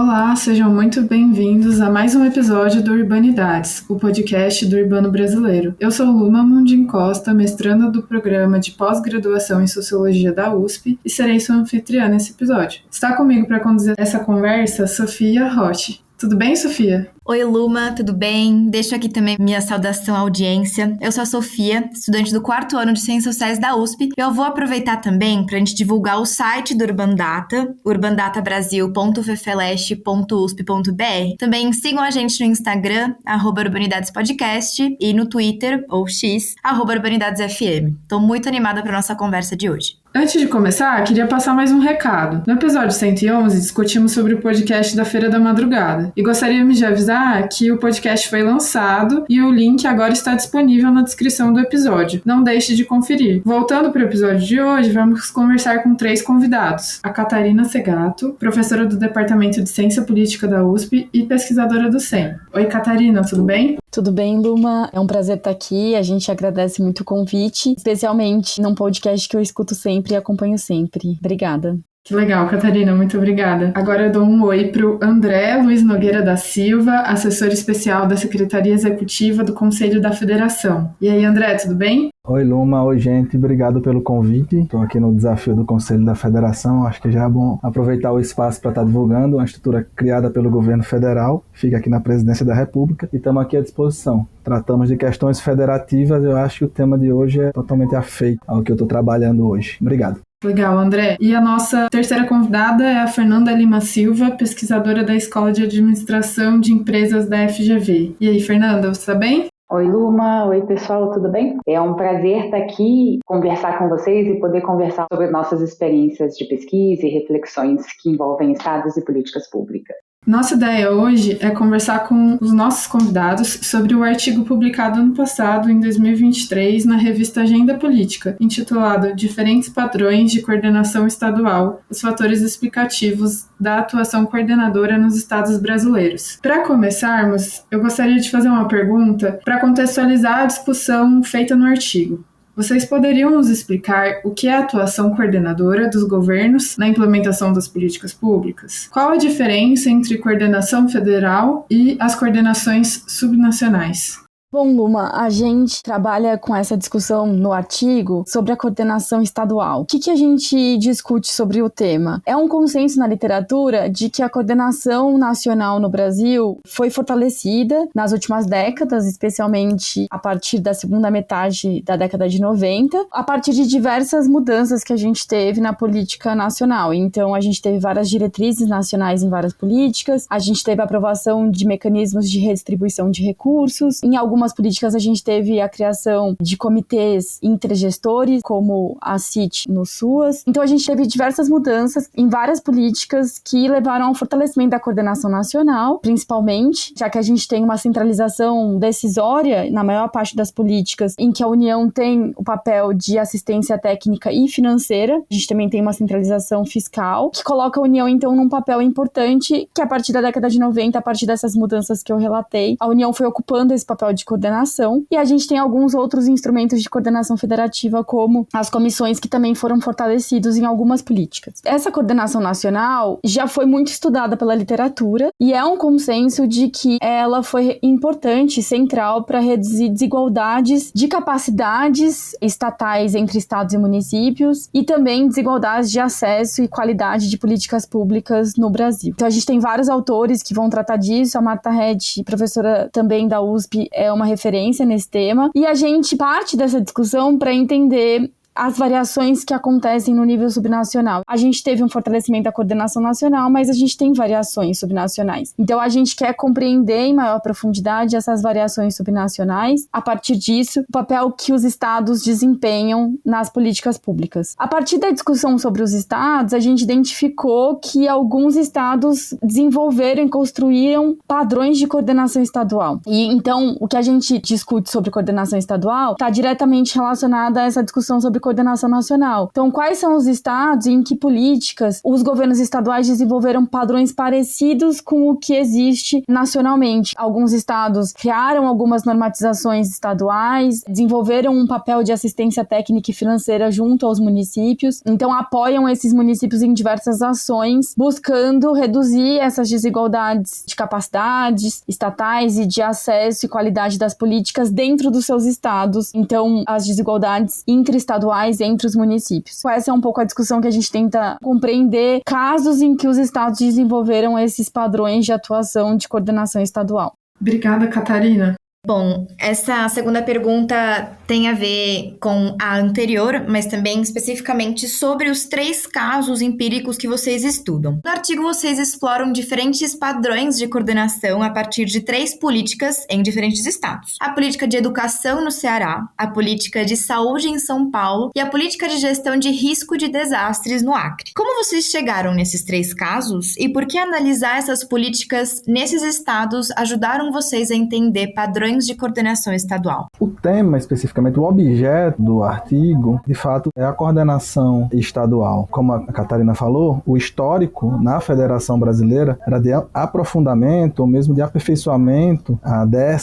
Olá, sejam muito bem-vindos a mais um episódio do Urbanidades, o podcast do Urbano Brasileiro. Eu sou Luma Mundim Costa, mestranda do programa de pós-graduação em Sociologia da USP e serei sua anfitriã nesse episódio. Está comigo para conduzir essa conversa Sofia Rotti. Tudo bem, Sofia? Oi, Luma, tudo bem? Deixo aqui também minha saudação à audiência. Eu sou a Sofia, estudante do 4º ano de Ciências Sociais da USP. Eu vou aproveitar também para a gente divulgar o site do Urbandata, urbandatabrasil.uffeleste.usp.br. Também sigam a gente no Instagram, @urbanidadespodcast, e no Twitter, ou X, @urbanidadesfm. Estou muito animada para nossa conversa de hoje. Antes de começar, queria passar mais um recado. No episódio 111, discutimos sobre o podcast da Feira da Madrugada. E gostaríamos de avisar que o podcast foi lançado e o link agora está disponível na descrição do episódio. Não deixe de conferir. Voltando para o episódio de hoje, vamos conversar com 3 convidados. A Catarina Segato, professora do Departamento de Ciência Política da USP e pesquisadora do CEM. Oi, Catarina, tudo bem? Tudo bem, Luma? É um prazer estar aqui. A gente agradece muito o convite, especialmente num podcast que eu escuto sempre e acompanho sempre. Obrigada. Que legal, Catarina, muito obrigada. Agora eu dou um oi pro André Luiz Nogueira da Silva, assessor especial da Secretaria Executiva do Conselho da Federação. E aí, André, tudo bem? Oi, Luma. Oi, gente. Obrigado pelo convite. Estou aqui no desafio do Conselho da Federação. Acho que já é bom aproveitar o espaço para estar divulgando uma estrutura criada pelo governo federal. Fica aqui na Presidência da República e estamos aqui à disposição. Tratamos de questões federativas. Eu acho que o tema de hoje é totalmente afeito ao que eu estou trabalhando hoje. Obrigado. Legal, André. E a nossa terceira convidada é a Fernanda Lima Silva, pesquisadora da Escola de Administração de Empresas da FGV. E aí, Fernanda, você está bem? Oi, Luma. Oi, pessoal, tudo bem? É um prazer estar aqui, conversar com vocês e poder conversar sobre nossas experiências de pesquisa e reflexões que envolvem estados e políticas públicas. Nossa ideia hoje é conversar com os nossos convidados sobre o artigo publicado ano passado, em 2023, na revista Agenda Política, intitulado Diferentes Padrões de Coordenação Estadual, os fatores explicativos da atuação coordenadora nos estados brasileiros. Para começarmos, eu gostaria de fazer uma pergunta para contextualizar a discussão feita no artigo. Vocês poderiam nos explicar o que é a atuação coordenadora dos governos na implementação das políticas públicas? Qual a diferença entre coordenação federal e as coordenações subnacionais? Bom, Luma, a gente trabalha com essa discussão no artigo sobre a coordenação estadual. O que a gente discute sobre o tema? É um consenso na literatura de que a coordenação nacional no Brasil foi fortalecida nas últimas décadas, especialmente a partir da segunda metade da década de 90, a partir de diversas mudanças que a gente teve na política nacional. Então, a gente teve várias diretrizes nacionais em várias políticas, a gente teve a aprovação de mecanismos de redistribuição de recursos, em algumas políticas a gente teve a criação de comitês intergestores, como a CIT no SUAS. Então a gente teve diversas mudanças em várias políticas que levaram ao fortalecimento da coordenação nacional, principalmente, já que a gente tem uma centralização decisória na maior parte das políticas, em que a União tem o papel de assistência técnica e financeira. A gente também tem uma centralização fiscal, que coloca a União, então, num papel importante, que a partir da década de 90, a partir dessas mudanças que eu relatei, a União foi ocupando esse papel de coordenação, e a gente tem alguns outros instrumentos de coordenação federativa, como as comissões, que também foram fortalecidos em algumas políticas. Essa coordenação nacional já foi muito estudada pela literatura, e é um consenso de que ela foi importante, central, para reduzir desigualdades de capacidades estatais entre estados e municípios, e também desigualdades de acesso e qualidade de políticas públicas no Brasil. Então a gente tem vários autores que vão tratar disso. A Marta Rett, professora também da USP, é uma referência nesse tema, e a gente parte dessa discussão para entender as variações que acontecem no nível subnacional. A gente teve um fortalecimento da coordenação nacional, mas a gente tem variações subnacionais. Então a gente quer compreender em maior profundidade essas variações subnacionais, a partir disso, o papel que os estados desempenham nas políticas públicas. A partir da discussão sobre os estados, a gente identificou que alguns estados desenvolveram e construíram padrões de coordenação estadual. E então, o que a gente discute sobre coordenação estadual está diretamente relacionado a essa discussão sobre coordenação nacional. Então, quais são os estados e em que políticas os governos estaduais desenvolveram padrões parecidos com o que existe nacionalmente? Alguns estados criaram algumas normatizações estaduais, desenvolveram um papel de assistência técnica e financeira junto aos municípios, então apoiam esses municípios em diversas ações, buscando reduzir essas desigualdades de capacidades estatais e de acesso e qualidade das políticas dentro dos seus estados, então as desigualdades interestaduais entre os municípios. Essa é um pouco a discussão que a gente tenta compreender casos em que os estados desenvolveram esses padrões de atuação de coordenação estadual. Obrigada, Catarina. Bom, essa segunda pergunta tem a ver com a anterior, mas também especificamente sobre os 3 casos empíricos que vocês estudam. No artigo, vocês exploram diferentes padrões de coordenação a partir de 3 políticas em diferentes estados. A política de educação no Ceará, a política de saúde em São Paulo e a política de gestão de risco de desastres no Acre. Como vocês chegaram nesses 3 casos e por que analisar essas políticas nesses estados ajudaram vocês a entender padrões de coordenação estadual? O tema, especificamente, o objeto do artigo, de fato, é a coordenação estadual. Como a Catarina falou, o histórico na Federação Brasileira era de aprofundamento ou mesmo de aperfeiçoamento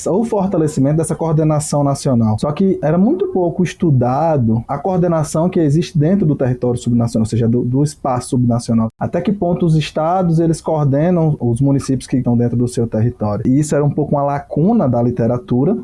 ou fortalecimento dessa coordenação nacional. Só que era muito pouco estudado a coordenação que existe dentro do território subnacional, ou seja, do espaço subnacional. Até que ponto os estados eles coordenam os municípios que estão dentro do seu território. E isso era um pouco uma lacuna da literatura.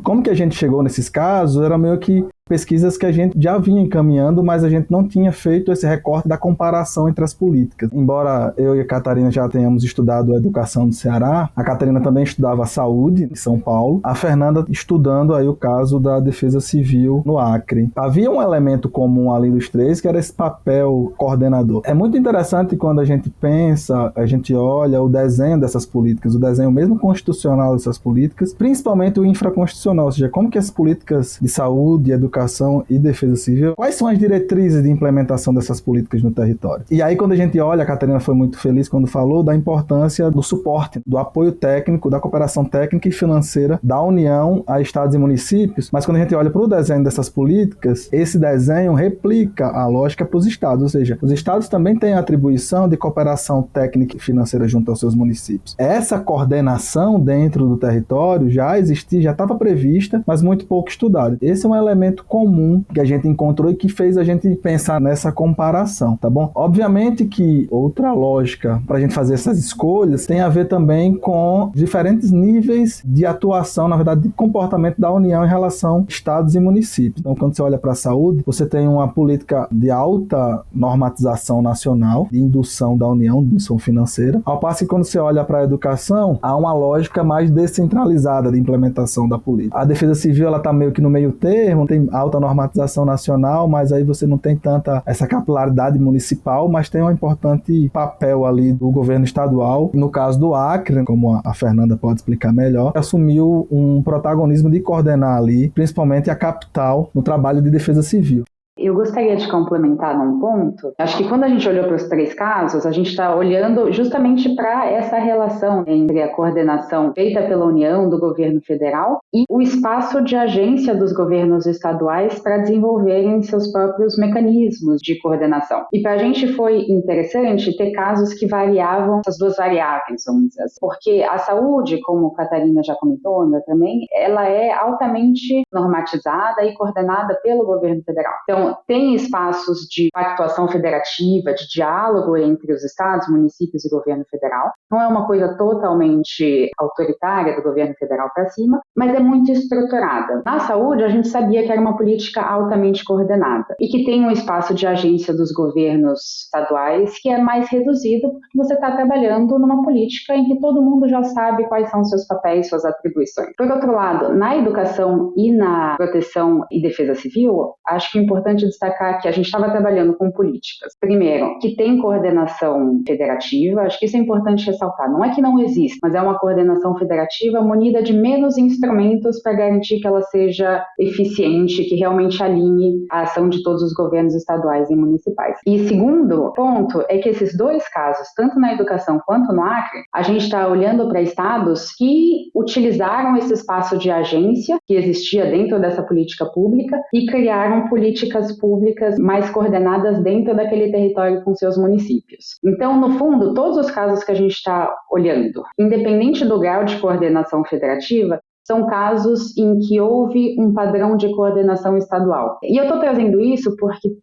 Como que a gente chegou nesses casos? Era meio que pesquisas que a gente já vinha encaminhando, mas a gente não tinha feito esse recorte da comparação entre as políticas. Embora eu e a Catarina já tenhamos estudado a educação no Ceará, a Catarina também estudava a saúde em São Paulo, a Fernanda estudando aí o caso da defesa civil no Acre. Havia um elemento comum ali dos 3, que era esse papel coordenador. É muito interessante quando a gente pensa, a gente olha o desenho dessas políticas, o desenho mesmo constitucional dessas políticas, principalmente o infraconstitucional, ou seja, como que as políticas de saúde, educação e defesa civil, quais são as diretrizes de implementação dessas políticas no território. E aí quando a gente olha, a Catarina foi muito feliz quando falou da importância do suporte, do apoio técnico, da cooperação técnica e financeira da União a estados e municípios, mas quando a gente olha para o desenho dessas políticas, esse desenho replica a lógica para os estados, ou seja, os estados também têm a atribuição de cooperação técnica e financeira junto aos seus municípios. Essa coordenação dentro do território já existia, já estava prevista, mas muito pouco estudada. Esse é um elemento comum que a gente encontrou e que fez a gente pensar nessa comparação, tá bom? Obviamente que outra lógica para a gente fazer essas escolhas tem a ver também com diferentes níveis de atuação, na verdade, de comportamento da União em relação a estados e municípios. Então, quando você olha para a saúde, você tem uma política de alta normatização nacional, de indução da União, de indução financeira, ao passo que quando você olha para a educação, há uma lógica mais descentralizada de implementação da política. A defesa civil, ela está meio que no meio termo, tem alta normatização nacional, mas aí você não tem tanta essa capilaridade municipal, mas tem um importante papel ali do governo estadual. No caso do Acre, como a Fernanda pode explicar melhor, assumiu um protagonismo de coordenar ali, principalmente a capital, no trabalho de defesa civil. Eu gostaria de complementar num ponto. Acho que quando a gente olhou para os 3 casos, a gente está olhando justamente para essa relação entre a coordenação feita pela União, do governo federal, e o espaço de agência dos governos estaduais para desenvolverem seus próprios mecanismos de coordenação. E para a gente foi interessante ter casos que variavam essas 2 variáveis, vamos dizer assim. Porque a saúde, como a Catarina já comentou, Ana também, ela é altamente normatizada e coordenada pelo governo federal. Então, tem espaços de atuação federativa, de diálogo entre os estados, municípios e governo federal. Não é uma coisa totalmente autoritária do governo federal para cima, mas é muito estruturada. Na saúde, a gente sabia que era uma política altamente coordenada e que tem um espaço de agência dos governos estaduais que é mais reduzido porque você está trabalhando numa política em que todo mundo já sabe quais são seus papéis, suas atribuições. Por outro lado, na educação e na proteção e defesa civil, acho que é importante destacar que a gente estava trabalhando com políticas, primeiro, que tem coordenação federativa, acho que isso é importante ressaltar, não é que não existe, mas é uma coordenação federativa munida de menos instrumentos para garantir que ela seja eficiente, que realmente alinhe a ação de todos os governos estaduais e municipais. E segundo ponto é que esses 2 casos, tanto na educação quanto no Acre, a gente está olhando para estados que utilizaram esse espaço de agência que existia dentro dessa política pública e criaram políticas políticas públicas mais coordenadas dentro daquele território com seus municípios. Então, no fundo, todos os casos que a gente está olhando, independente do grau de coordenação federativa, são casos em que houve um padrão de coordenação estadual. E eu estou trazendo isso porque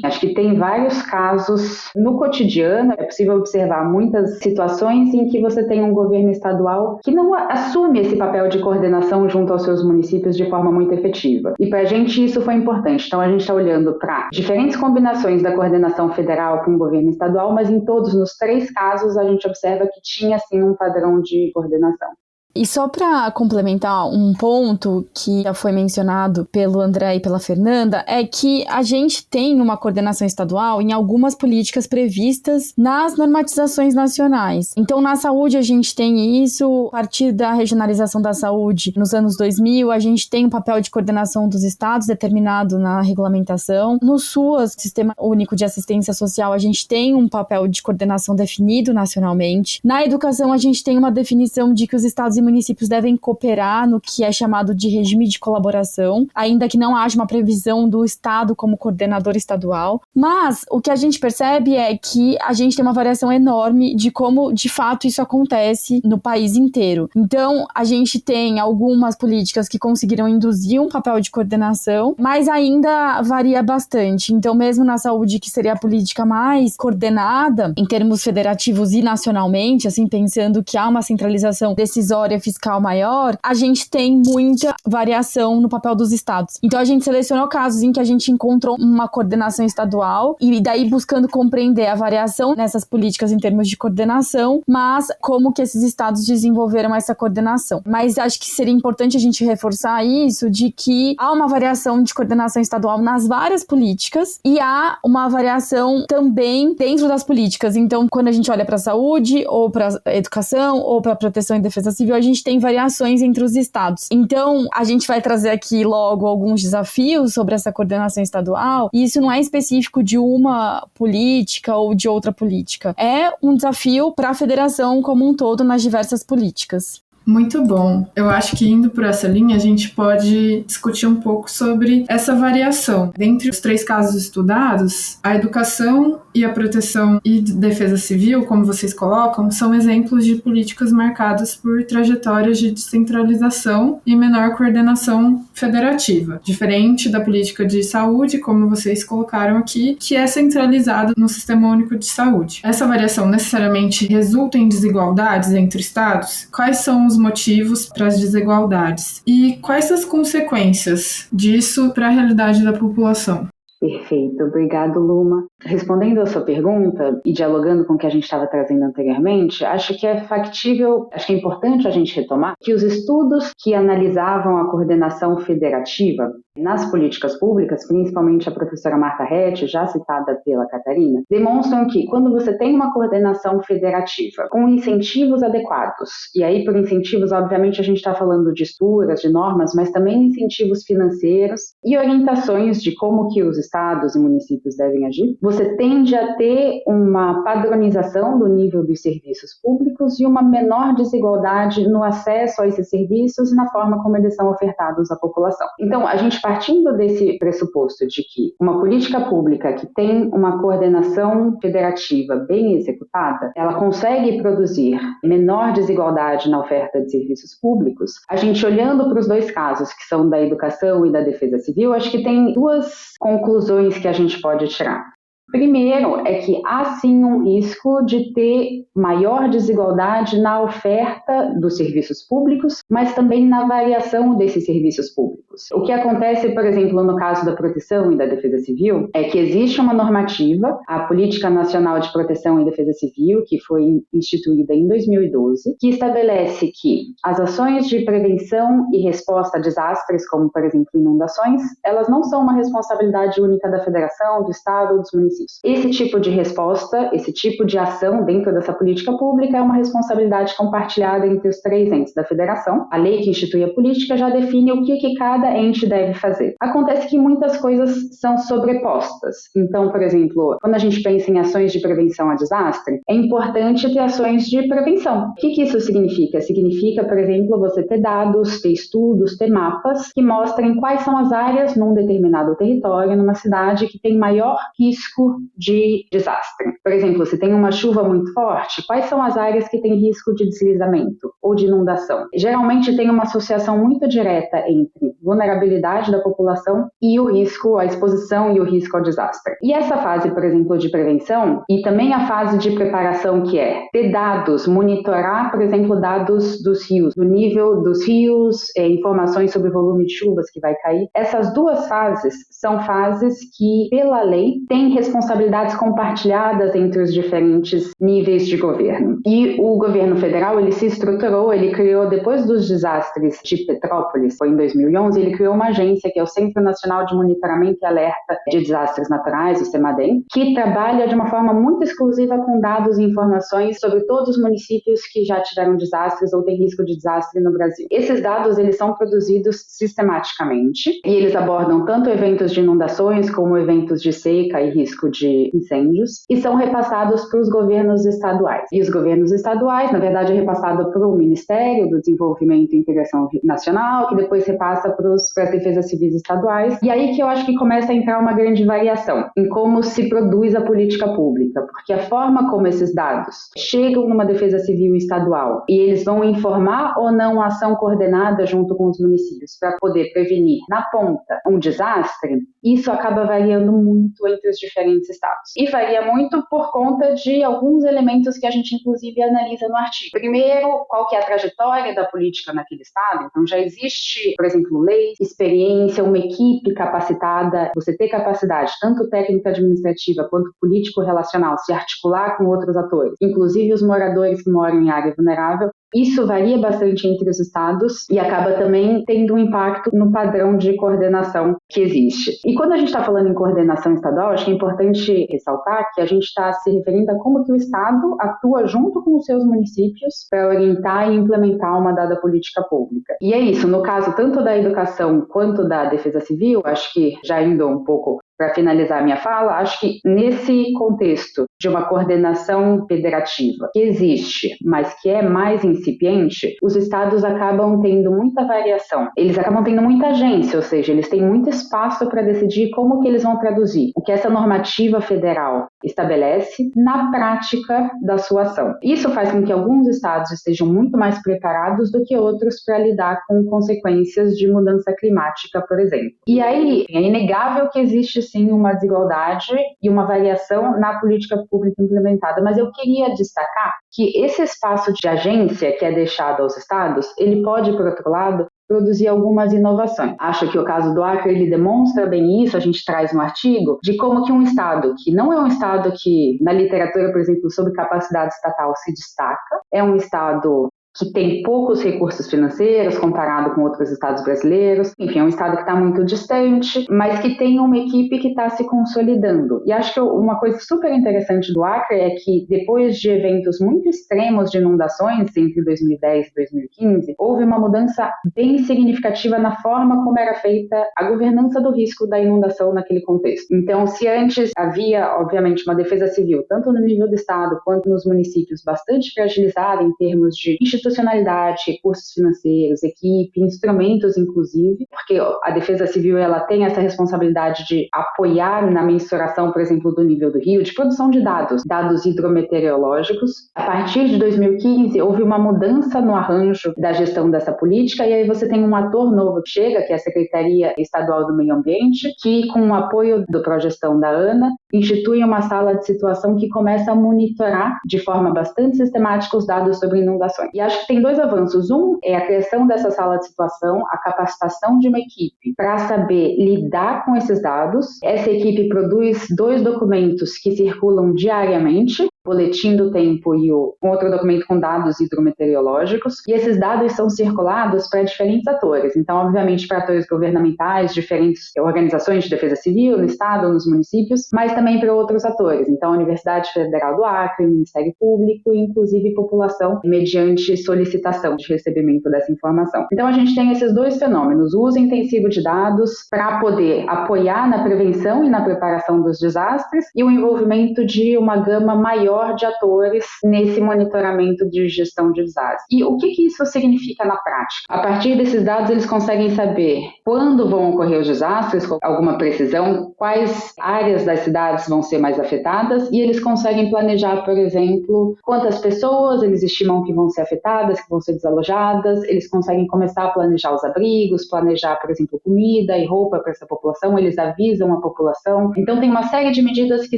acho que tem vários casos no cotidiano, é possível observar muitas situações em que você tem um governo estadual que não assume esse papel de coordenação junto aos seus municípios de forma muito efetiva. E para a gente isso foi importante. Então a gente está olhando para diferentes combinações da coordenação federal com o governo estadual, mas em todos, nos 3 casos, a gente observa que tinha sim um padrão de coordenação. E só para complementar um ponto que já foi mencionado pelo André e pela Fernanda, é que a gente tem uma coordenação estadual em algumas políticas previstas nas normatizações nacionais. Então, na saúde a gente tem isso, a partir da regionalização da saúde nos anos 2000, a gente tem um papel de coordenação dos estados determinado na regulamentação. No SUAS, Sistema Único de Assistência Social, a gente tem um papel de coordenação definido nacionalmente. Na educação, a gente tem uma definição de que os estados e municípios devem cooperar no que é chamado de regime de colaboração, ainda que não haja uma previsão do Estado como coordenador estadual. Mas o que a gente percebe é que a gente tem uma variação enorme de como, de fato, isso acontece no país inteiro. Então, a gente tem algumas políticas que conseguiram induzir um papel de coordenação, mas ainda varia bastante. Então, mesmo na saúde, que seria a política mais coordenada em termos federativos e nacionalmente, assim, pensando que há uma centralização decisória fiscal maior, a gente tem muita variação no papel dos estados. Então a gente selecionou casos em que a gente encontrou uma coordenação estadual e daí buscando compreender a variação nessas políticas em termos de coordenação, mas como que esses estados desenvolveram essa coordenação. Mas acho que seria importante a gente reforçar isso, de que há uma variação de coordenação estadual nas várias políticas e há uma variação também dentro das políticas. Então, quando a gente olha para a saúde, ou para a educação, ou para a proteção e defesa civil, a gente tem variações entre os estados. Então, a gente vai trazer aqui logo alguns desafios sobre essa coordenação estadual, e isso não é específico de uma política ou de outra política. É um desafio para a federação como um todo nas diversas políticas. Muito bom. Eu acho que indo por essa linha, a gente pode discutir um pouco sobre essa variação. Dentre os 3 casos estudados, a educação e a proteção e defesa civil, como vocês colocam, são exemplos de políticas marcadas por trajetórias de descentralização e menor coordenação federativa, diferente da política de saúde, como vocês colocaram aqui, que é centralizada no Sistema Único de Saúde. Essa variação necessariamente resulta em desigualdades entre estados? Quais são os motivos para as desigualdades? E quais as consequências disso para a realidade da população? Perfeito, obrigado, Luma. Respondendo a sua pergunta e dialogando com o que a gente estava trazendo anteriormente, acho que é factível, acho que é importante a gente retomar que os estudos que analisavam a coordenação federativa nas políticas públicas, principalmente a professora Marta Rett, já citada pela Catarina, demonstram que quando você tem uma coordenação federativa com incentivos adequados, e aí por incentivos, obviamente, a gente está falando de estruturas, de normas, mas também incentivos financeiros e orientações de como que os estados e municípios devem agir, você tende a ter uma padronização do nível dos serviços públicos e uma menor desigualdade no acesso a esses serviços e na forma como eles são ofertados à população. Então, a gente partindo desse pressuposto de que uma política pública que tem uma coordenação federativa bem executada, ela consegue produzir menor desigualdade na oferta de serviços públicos, a gente olhando para os 2 casos, que são da educação e da defesa civil, acho que tem 2 conclusões que a gente pode tirar. Primeiro é que há sim um risco de ter maior desigualdade na oferta dos serviços públicos, mas também na variação desses serviços públicos. O que acontece, por exemplo, no caso da proteção e da defesa civil, é que existe uma normativa, a Política Nacional de Proteção e Defesa Civil, que foi instituída em 2012, que estabelece que as ações de prevenção e resposta a desastres, como, por exemplo, inundações, elas não são uma responsabilidade única da Federação, do Estado ou dos municípios, municípios. Esse tipo de resposta, esse tipo de ação dentro dessa política pública é uma responsabilidade compartilhada entre os 3 entes da federação. A lei que institui a política já define o que cada ente deve fazer. Acontece que muitas coisas são sobrepostas. Então, por exemplo, quando a gente pensa em ações de prevenção a desastre, é importante ter ações de prevenção. O que isso significa? Significa, por exemplo, você ter dados, ter estudos, ter mapas que mostrem quais são as áreas num determinado território, numa cidade, que tem maior risco de desastre. Por exemplo, se tem uma chuva muito forte, quais são as áreas que têm risco de deslizamento ou de inundação? Geralmente tem uma associação muito direta entre vulnerabilidade da população e o risco, a exposição e o risco ao desastre. E essa fase, por exemplo, de prevenção e também a fase de preparação, que é ter dados, monitorar, por exemplo, dados dos rios, do nível dos rios, informações sobre o volume de chuvas que vai cair. Essas 2 fases são fases que, pela lei, têm responsabilidades compartilhadas entre os diferentes níveis de governo. E o governo federal, ele se estruturou, ele criou, depois dos desastres de Petrópolis, foi em 2011, ele criou uma agência que é o Centro Nacional de Monitoramento e Alerta de Desastres Naturais, o CEMADEM, que trabalha de uma forma muito exclusiva com dados e informações sobre todos os municípios que já tiveram desastres ou têm risco de desastre no Brasil. Esses dados, eles são produzidos sistematicamente e eles abordam tanto eventos de inundações como eventos de seca e risco de incêndios e são repassados para os governos estaduais. E os governos estaduais, na verdade, é repassado para o Ministério do Desenvolvimento e Integração Nacional, que depois repassa para as defesas civis estaduais. E aí que eu acho que começa a entrar uma grande variação em como se produz a política pública, porque a forma como esses dados chegam numa defesa civil estadual e eles vão informar ou não a ação coordenada junto com os municípios para poder prevenir na ponta um desastre, isso acaba variando muito entre os diferentes estados. E varia muito por conta de alguns elementos que a gente inclusive analisa no artigo. Primeiro, qual que é a trajetória da política naquele estado? Então já existe, por exemplo, lei, experiência, uma equipe capacitada, você ter capacidade, tanto técnica administrativa quanto político-relacional, se articular com outros atores, inclusive os moradores que moram em área vulnerável. Isso varia bastante entre os estados e acaba também tendo um impacto no padrão de coordenação que existe. E quando a gente está falando em coordenação estadual, acho que é importante ressaltar que a gente está se referindo a como que o estado atua junto com os seus municípios para orientar e implementar uma dada política pública. E é isso, no caso tanto da educação quanto da defesa civil, acho que já indo um pouco para finalizar a minha fala, acho que nesse contexto de uma coordenação federativa que existe, mas que é mais incipiente, os estados acabam tendo muita variação. Eles acabam tendo muita agência, ou seja, eles têm muito espaço para decidir como que eles vão traduzir o que essa normativa federal estabelece na prática da sua ação. Isso faz com que alguns estados estejam muito mais preparados do que outros para lidar com consequências de mudança climática, por exemplo. E aí, é inegável que existe sim uma desigualdade e uma variação na política pública implementada, mas eu queria destacar que esse espaço de agência que é deixado aos estados, ele pode, por outro lado, produzir algumas inovações. Acho que o caso do Acre, ele demonstra bem isso, a gente traz no artigo, de como que um estado, que não é um estado que, na literatura, por exemplo, sobre capacidade estatal se destaca, é um estado que tem poucos recursos financeiros comparado com outros estados brasileiros. Enfim, é um estado que está muito distante, mas que tem uma equipe que está se consolidando. E acho que uma coisa super interessante do Acre é que, depois de eventos muito extremos de inundações entre 2010 e 2015, houve uma mudança bem significativa na forma como era feita a governança do risco da inundação naquele contexto. Então, se antes havia, obviamente, uma defesa civil, tanto no nível do estado quanto nos municípios, bastante fragilizada em termos de institucionalidade, recursos financeiros, equipe, instrumentos inclusive, porque a defesa civil ela tem essa responsabilidade de apoiar na mensuração, por exemplo, do nível do rio, de produção de dados hidrometeorológicos. A partir de 2015 houve uma mudança no arranjo da gestão dessa política e aí você tem um ator novo que chega, que é a Secretaria Estadual do Meio Ambiente, que com o apoio do Progestão da ANA, institui uma sala de situação que começa a monitorar de forma bastante sistemática os dados sobre inundações. E acho que tem dois avanços. Um é a criação dessa sala de situação, a capacitação de uma equipe para saber lidar com esses dados. Essa equipe produz 2 documentos que circulam diariamente, Boletim do Tempo e um outro documento com dados hidrometeorológicos, e esses dados são circulados para diferentes atores. Então, obviamente, para atores governamentais, diferentes organizações de defesa civil no estado, nos municípios, mas também para outros atores. Então, a Universidade Federal do Acre, o Ministério Público e, inclusive, população, mediante solicitação de recebimento dessa informação. Então, a gente tem esses dois fenômenos: o uso intensivo de dados para poder apoiar na prevenção e na preparação dos desastres, e o envolvimento de uma gama maior de atores nesse monitoramento de gestão de desastres. E o que isso significa na prática? A partir desses dados, eles conseguem saber quando vão ocorrer os desastres, com alguma precisão, quais áreas das cidades vão ser mais afetadas, e eles conseguem planejar, por exemplo, quantas pessoas eles estimam que vão ser afetadas, que vão ser desalojadas. Eles conseguem começar a planejar os abrigos, planejar, por exemplo, comida e roupa para essa população, eles avisam a população. Então, tem uma série de medidas que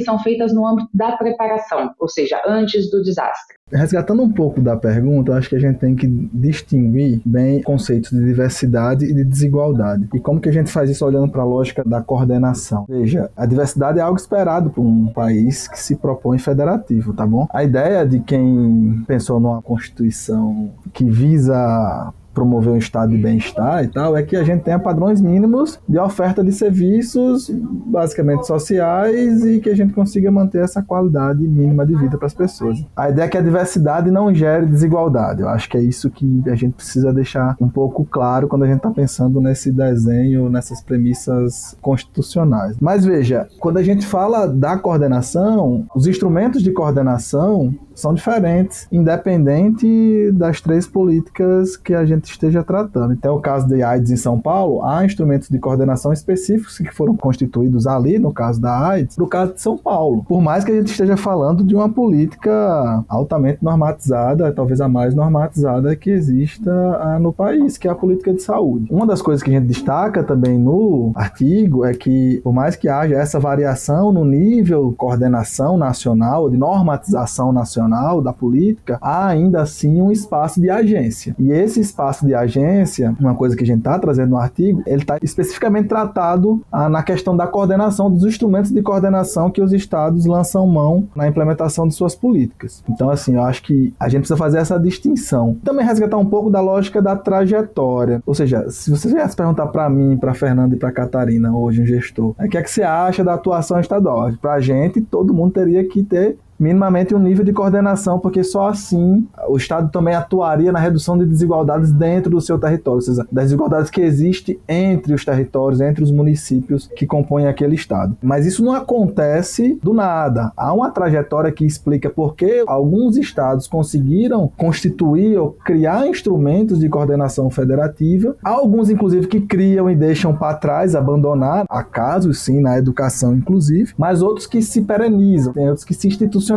são feitas no âmbito da preparação, ou seja, antes do desastre. Resgatando um pouco da pergunta, eu acho que a gente tem que distinguir bem conceitos de diversidade e de desigualdade. E como que a gente faz isso olhando para a lógica da coordenação? Veja, a diversidade é algo esperado por um país que se propõe federativo, tá bom? A ideia de quem pensou numa Constituição que visa promover um estado de bem-estar e tal, é que a gente tenha padrões mínimos de oferta de serviços, basicamente sociais, e que a gente consiga manter essa qualidade mínima de vida para as pessoas. A ideia é que a diversidade não gere desigualdade. Eu acho que é isso que a gente precisa deixar um pouco claro quando a gente está pensando nesse desenho, nessas premissas constitucionais. Mas veja, quando a gente fala da coordenação, os instrumentos de coordenação são diferentes, independente das três políticas que a gente esteja tratando. Então, o caso da AIDS em São Paulo, há instrumentos de coordenação específicos que foram constituídos ali, no caso da AIDS, no caso de São Paulo. Por mais que a gente esteja falando de uma política altamente normatizada, talvez a mais normatizada que exista no país, que é a política de saúde. Uma das coisas que a gente destaca também no artigo é que, por mais que haja essa variação no nível de coordenação nacional, de normatização nacional da política, há ainda assim um espaço de agência. E esse espaço de agência, uma coisa que a gente está trazendo no artigo, ele está especificamente tratado na questão da coordenação, dos instrumentos de coordenação que os estados lançam mão na implementação de suas políticas. Então, assim, eu acho que a gente precisa fazer essa distinção. Também resgatar um pouco da lógica da trajetória. Ou seja, se você viesse perguntar para mim, para Fernanda e para Catarina, hoje um gestor, o que é que você acha da atuação estadual? Para a gente, todo mundo teria que ter minimamente um nível de coordenação, porque só assim o Estado também atuaria na redução de desigualdades dentro do seu território, ou seja, das desigualdades que existem entre os territórios, entre os municípios que compõem aquele Estado. Mas isso não acontece do nada. Há uma trajetória que explica por que alguns estados conseguiram constituir ou criar instrumentos de coordenação federativa, há alguns, inclusive, que criam e deixam para trás, abandonar, há casos, sim, na educação, inclusive, mas outros que se perenizam, tem outros que se institucionalizam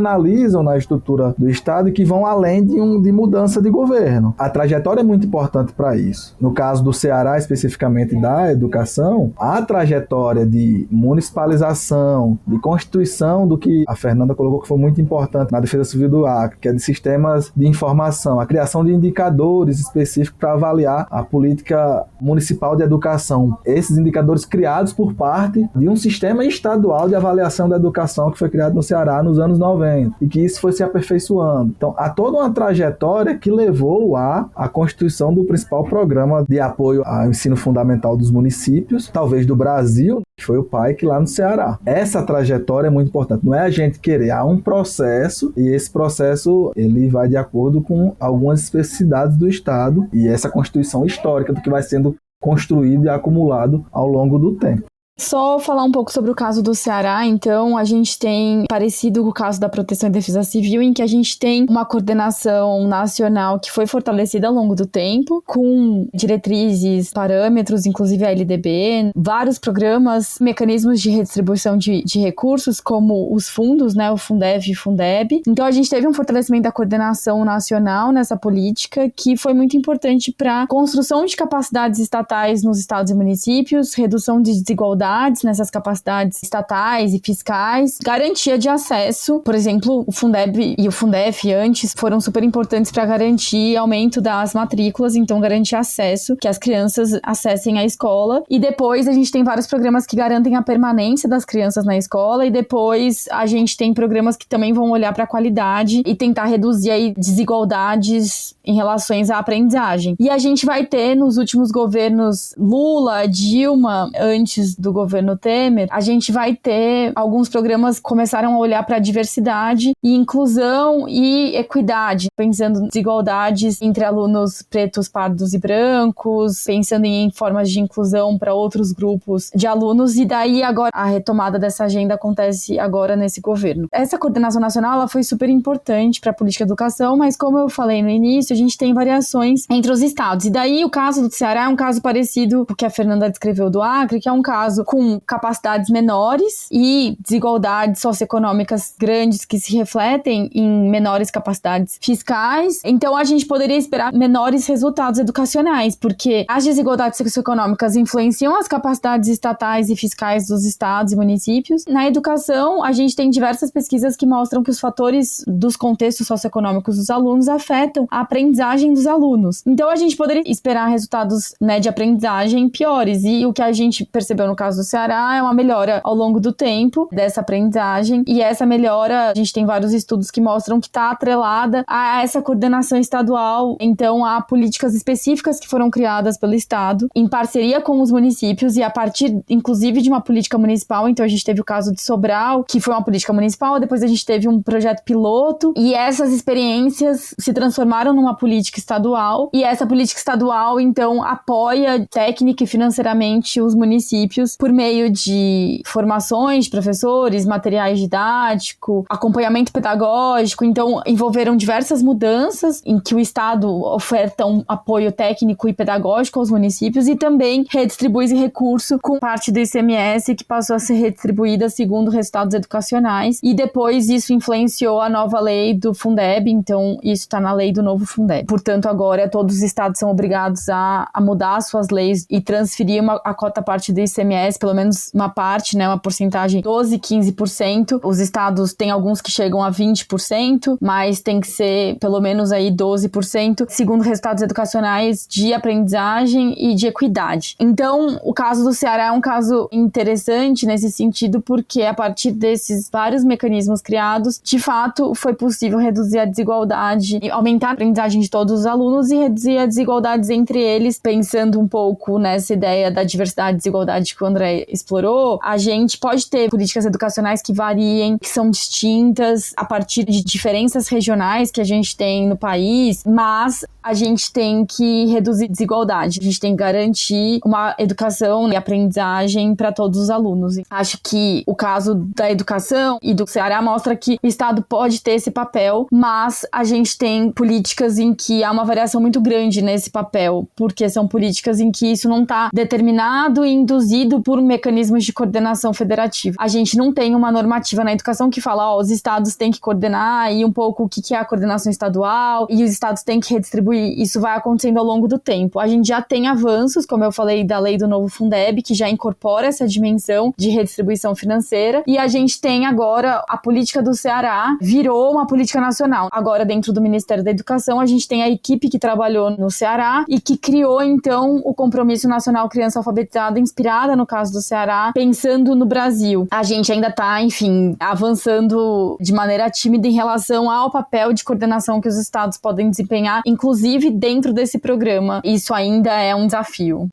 na estrutura do Estado e que vão além de mudança de governo. A trajetória é muito importante para isso. No caso do Ceará, especificamente da educação, a trajetória de municipalização, de constituição do que a Fernanda colocou que foi muito importante na Defesa Civil do Acre, que é de sistemas de informação, a criação de indicadores específicos para avaliar a política municipal de educação. Esses indicadores criados por parte de um sistema estadual de avaliação da educação que foi criado no Ceará nos anos 90. E que isso foi se aperfeiçoando. Então, há toda uma trajetória que levou à constituição do principal programa de apoio ao ensino fundamental dos municípios, talvez do Brasil, que foi o PAEC lá no Ceará. Essa trajetória é muito importante. Não é a gente querer, há um processo, e esse processo ele vai de acordo com algumas especificidades do Estado e essa constituição histórica do que vai sendo construído e acumulado ao longo do tempo. Só falar um pouco sobre o caso do Ceará, então, a gente tem parecido com o caso da Proteção e Defesa Civil, em que a gente tem uma coordenação nacional que foi fortalecida ao longo do tempo, com diretrizes, parâmetros, inclusive a LDB, vários programas, mecanismos de redistribuição de recursos, como os fundos, né, o Fundef e o Fundeb. Então, a gente teve um fortalecimento da coordenação nacional nessa política, que foi muito importante para a construção de capacidades estatais nos estados e municípios, redução de desigualdade desigualdades nessas capacidades estatais e fiscais, garantia de acesso, por exemplo, o Fundeb e o Fundef antes foram super importantes para garantir aumento das matrículas, então garantir acesso, que as crianças acessem a escola, e depois a gente tem vários programas que garantem a permanência das crianças na escola, e depois a gente tem programas que também vão olhar para a qualidade e tentar reduzir aí desigualdades em relações à aprendizagem. E a gente vai ter nos últimos governos Lula, Dilma, antes do governo Temer, a gente vai ter alguns programas que começaram a olhar para a diversidade e inclusão e equidade, pensando em desigualdades entre alunos pretos, pardos e brancos, pensando em formas de inclusão para outros grupos de alunos, e daí agora a retomada dessa agenda acontece agora nesse governo. Essa coordenação nacional ela foi super importante para a política de educação, mas como eu falei no início, a gente tem variações entre os estados, e daí o caso do Ceará é um caso parecido com o que a Fernanda descreveu do Acre, que é um caso com capacidades menores e desigualdades socioeconômicas grandes que se refletem em menores capacidades fiscais. Então a gente poderia esperar menores resultados educacionais, porque as desigualdades socioeconômicas influenciam as capacidades estatais e fiscais dos estados e municípios. Na educação, a gente tem diversas pesquisas que mostram que os fatores dos contextos socioeconômicos dos alunos afetam a aprendizagem dos alunos. Então a gente poderia esperar resultados, né, de aprendizagem piores, e o que a gente percebeu no caso do Ceará é uma melhora ao longo do tempo dessa aprendizagem, e essa melhora, a gente tem vários estudos que mostram que está atrelada a essa coordenação estadual, então há políticas específicas que foram criadas pelo Estado, em parceria com os municípios, e a partir, inclusive, de uma política municipal. Então a gente teve o caso de Sobral, que foi uma política municipal, depois a gente teve um projeto piloto, e essas experiências se transformaram numa política estadual, e essa política estadual, então, apoia técnica e financeiramente os municípios por meio de formações de professores, materiais didáticos, acompanhamento pedagógico. Então envolveram diversas mudanças em que o Estado oferta um apoio técnico e pedagógico aos municípios, e também redistribui esse recurso com parte do ICMS que passou a ser redistribuída segundo resultados educacionais, e depois isso influenciou a nova lei do Fundeb, então isso está na lei do novo Fundeb. Portanto, agora todos os estados são obrigados a mudar suas leis e transferir a cota parte do ICMS, pelo menos uma parte, né, uma porcentagem 12, 15%. Os estados têm alguns que chegam a 20%, mas tem que ser pelo menos aí 12%, segundo resultados educacionais de aprendizagem e de equidade. Então, o caso do Ceará é um caso interessante nesse sentido, porque a partir desses vários mecanismos criados, de fato, foi possível reduzir a desigualdade, aumentar a aprendizagem de todos os alunos e reduzir as desigualdades entre eles, pensando um pouco nessa ideia da diversidade e desigualdade que o André explorou. A gente pode ter políticas educacionais que variem, que são distintas a partir de diferenças regionais que a gente tem no país, mas a gente tem que reduzir desigualdade, a gente tem que garantir uma educação e aprendizagem para todos os alunos. Acho que o caso da educação e do Ceará mostra que o Estado pode ter esse papel, mas a gente tem políticas em que há uma variação muito grande nesse papel, porque são políticas em que isso não está determinado e induzido por mecanismos de coordenação federativa. A gente não tem uma normativa na educação que fala, os estados têm que coordenar e um pouco o que é a coordenação estadual, e os estados têm que redistribuir. Isso vai acontecendo ao longo do tempo. A gente já tem avanços, como eu falei, da lei do novo Fundeb, que já incorpora essa dimensão de redistribuição financeira, e a gente tem agora a política do Ceará, virou uma política nacional. Agora, dentro do Ministério da Educação, a gente tem a equipe que trabalhou no Ceará e que criou, então, o Compromisso Nacional Criança Alfabetizada, inspirada no caso do Ceará, pensando no Brasil. A gente ainda está, enfim, avançando de maneira tímida em relação ao papel de coordenação que os estados podem desempenhar, inclusive dentro desse programa. Isso ainda é um desafio.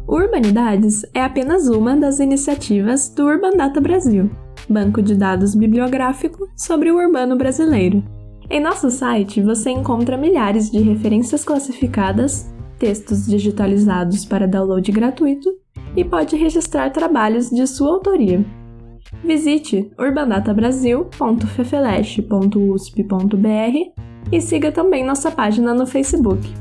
Urbanidades é apenas uma das iniciativas do Urban Data Brasil, banco de dados bibliográfico sobre o urbano brasileiro. Em nosso site você encontra milhares de referências classificadas, textos digitalizados para download gratuito e pode registrar trabalhos de sua autoria. Visite urbandatabrasil.fefeleste.usp.br e siga também nossa página no Facebook.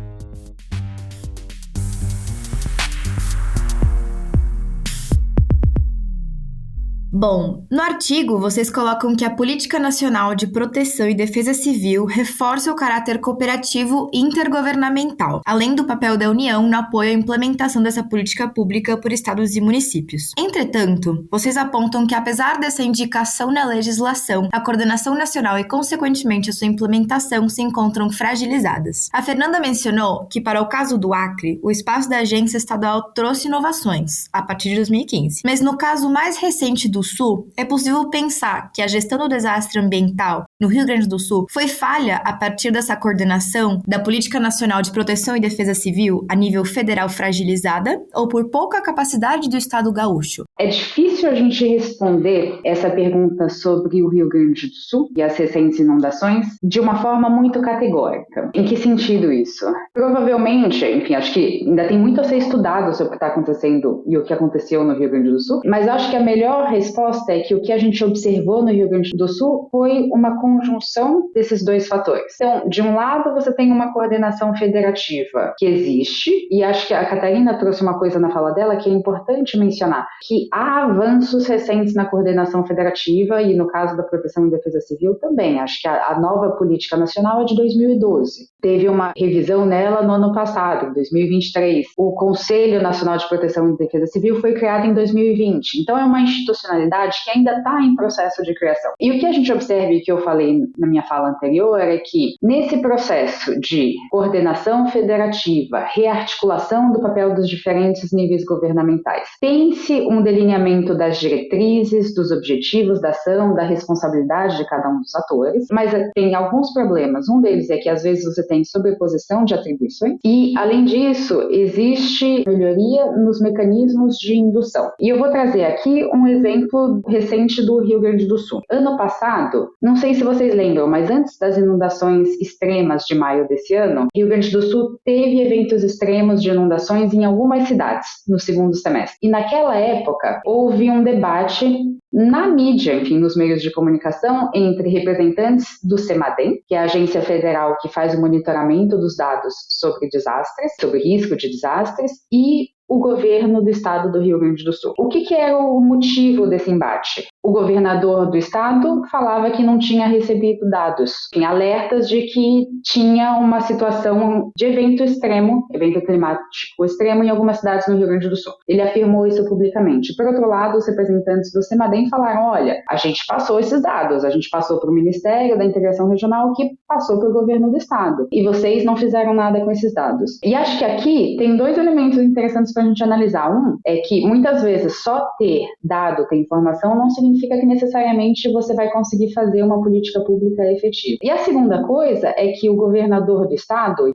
Bom, no artigo vocês colocam que a Política Nacional de Proteção e Defesa Civil reforça o caráter cooperativo intergovernamental, além do papel da União no apoio à implementação dessa política pública por estados e municípios. Entretanto, vocês apontam que apesar dessa indicação na legislação, a coordenação nacional e, consequentemente, a sua implementação se encontram fragilizadas. A Fernanda mencionou que, para o caso do Acre, o espaço da agência estadual trouxe inovações, a partir de 2015. Mas no caso mais recente do Sul, é possível pensar que a gestão do desastre ambiental no Rio Grande do Sul foi falha a partir dessa coordenação da Política Nacional de Proteção e Defesa Civil a nível federal fragilizada ou por pouca capacidade do Estado gaúcho? É difícil a gente responder essa pergunta sobre o Rio Grande do Sul e as recentes inundações de uma forma muito categórica. Em que sentido isso? Provavelmente, enfim, acho que ainda tem muito a ser estudado sobre o que está acontecendo e o que aconteceu no Rio Grande do Sul, mas acho que a melhor resposta é que o que a gente observou no Rio Grande do Sul foi uma conjunção desses dois fatores. Então, de um lado, você tem uma coordenação federativa que existe, e acho que a Catarina trouxe uma coisa na fala dela que é importante mencionar, que há avanços recentes na coordenação federativa e no caso da proteção e defesa civil também. Acho que a nova política nacional é de 2012. Teve uma revisão nela no ano passado, em 2023. O Conselho Nacional de Proteção e Defesa Civil foi criado em 2020. Então, é uma institucionalidade que ainda está em processo de criação. E o que a gente observa, e que eu falei na minha fala anterior, é que nesse processo de coordenação federativa, rearticulação do papel dos diferentes níveis governamentais, tem-se um delineamento das diretrizes, dos objetivos da ação, da responsabilidade de cada um dos atores, mas tem alguns problemas. Um deles é que às vezes você tem sobreposição de atribuições e, além disso, existe melhoria nos mecanismos de indução. E eu vou trazer aqui um exemplo recente do Rio Grande do Sul. Ano passado, não sei se vocês lembram, mas antes das inundações extremas de maio desse ano, Rio Grande do Sul teve eventos extremos de inundações em algumas cidades no segundo semestre. E naquela época, houve um debate na mídia, enfim, nos meios de comunicação, entre representantes do CEMADEM, que é a agência federal que faz o monitoramento dos dados sobre desastres, sobre risco de desastres, e o governo do estado do Rio Grande do Sul. O que era o motivo desse embate? O governador do estado falava que não tinha recebido dados, tinha alertas de que tinha uma situação de evento extremo, evento climático extremo em algumas cidades no Rio Grande do Sul. Ele afirmou isso publicamente. Por outro lado, os representantes do CEMADEM falaram, olha, a gente passou esses dados, a gente passou para o Ministério da Integração Regional que passou para o governo do estado, e vocês não fizeram nada com esses dados. E acho que aqui tem dois elementos interessantes para a gente analisar. Um é que muitas vezes só ter dado, ter informação, não significa que necessariamente você vai conseguir fazer uma política pública efetiva. E a segunda coisa é que o governador do estado,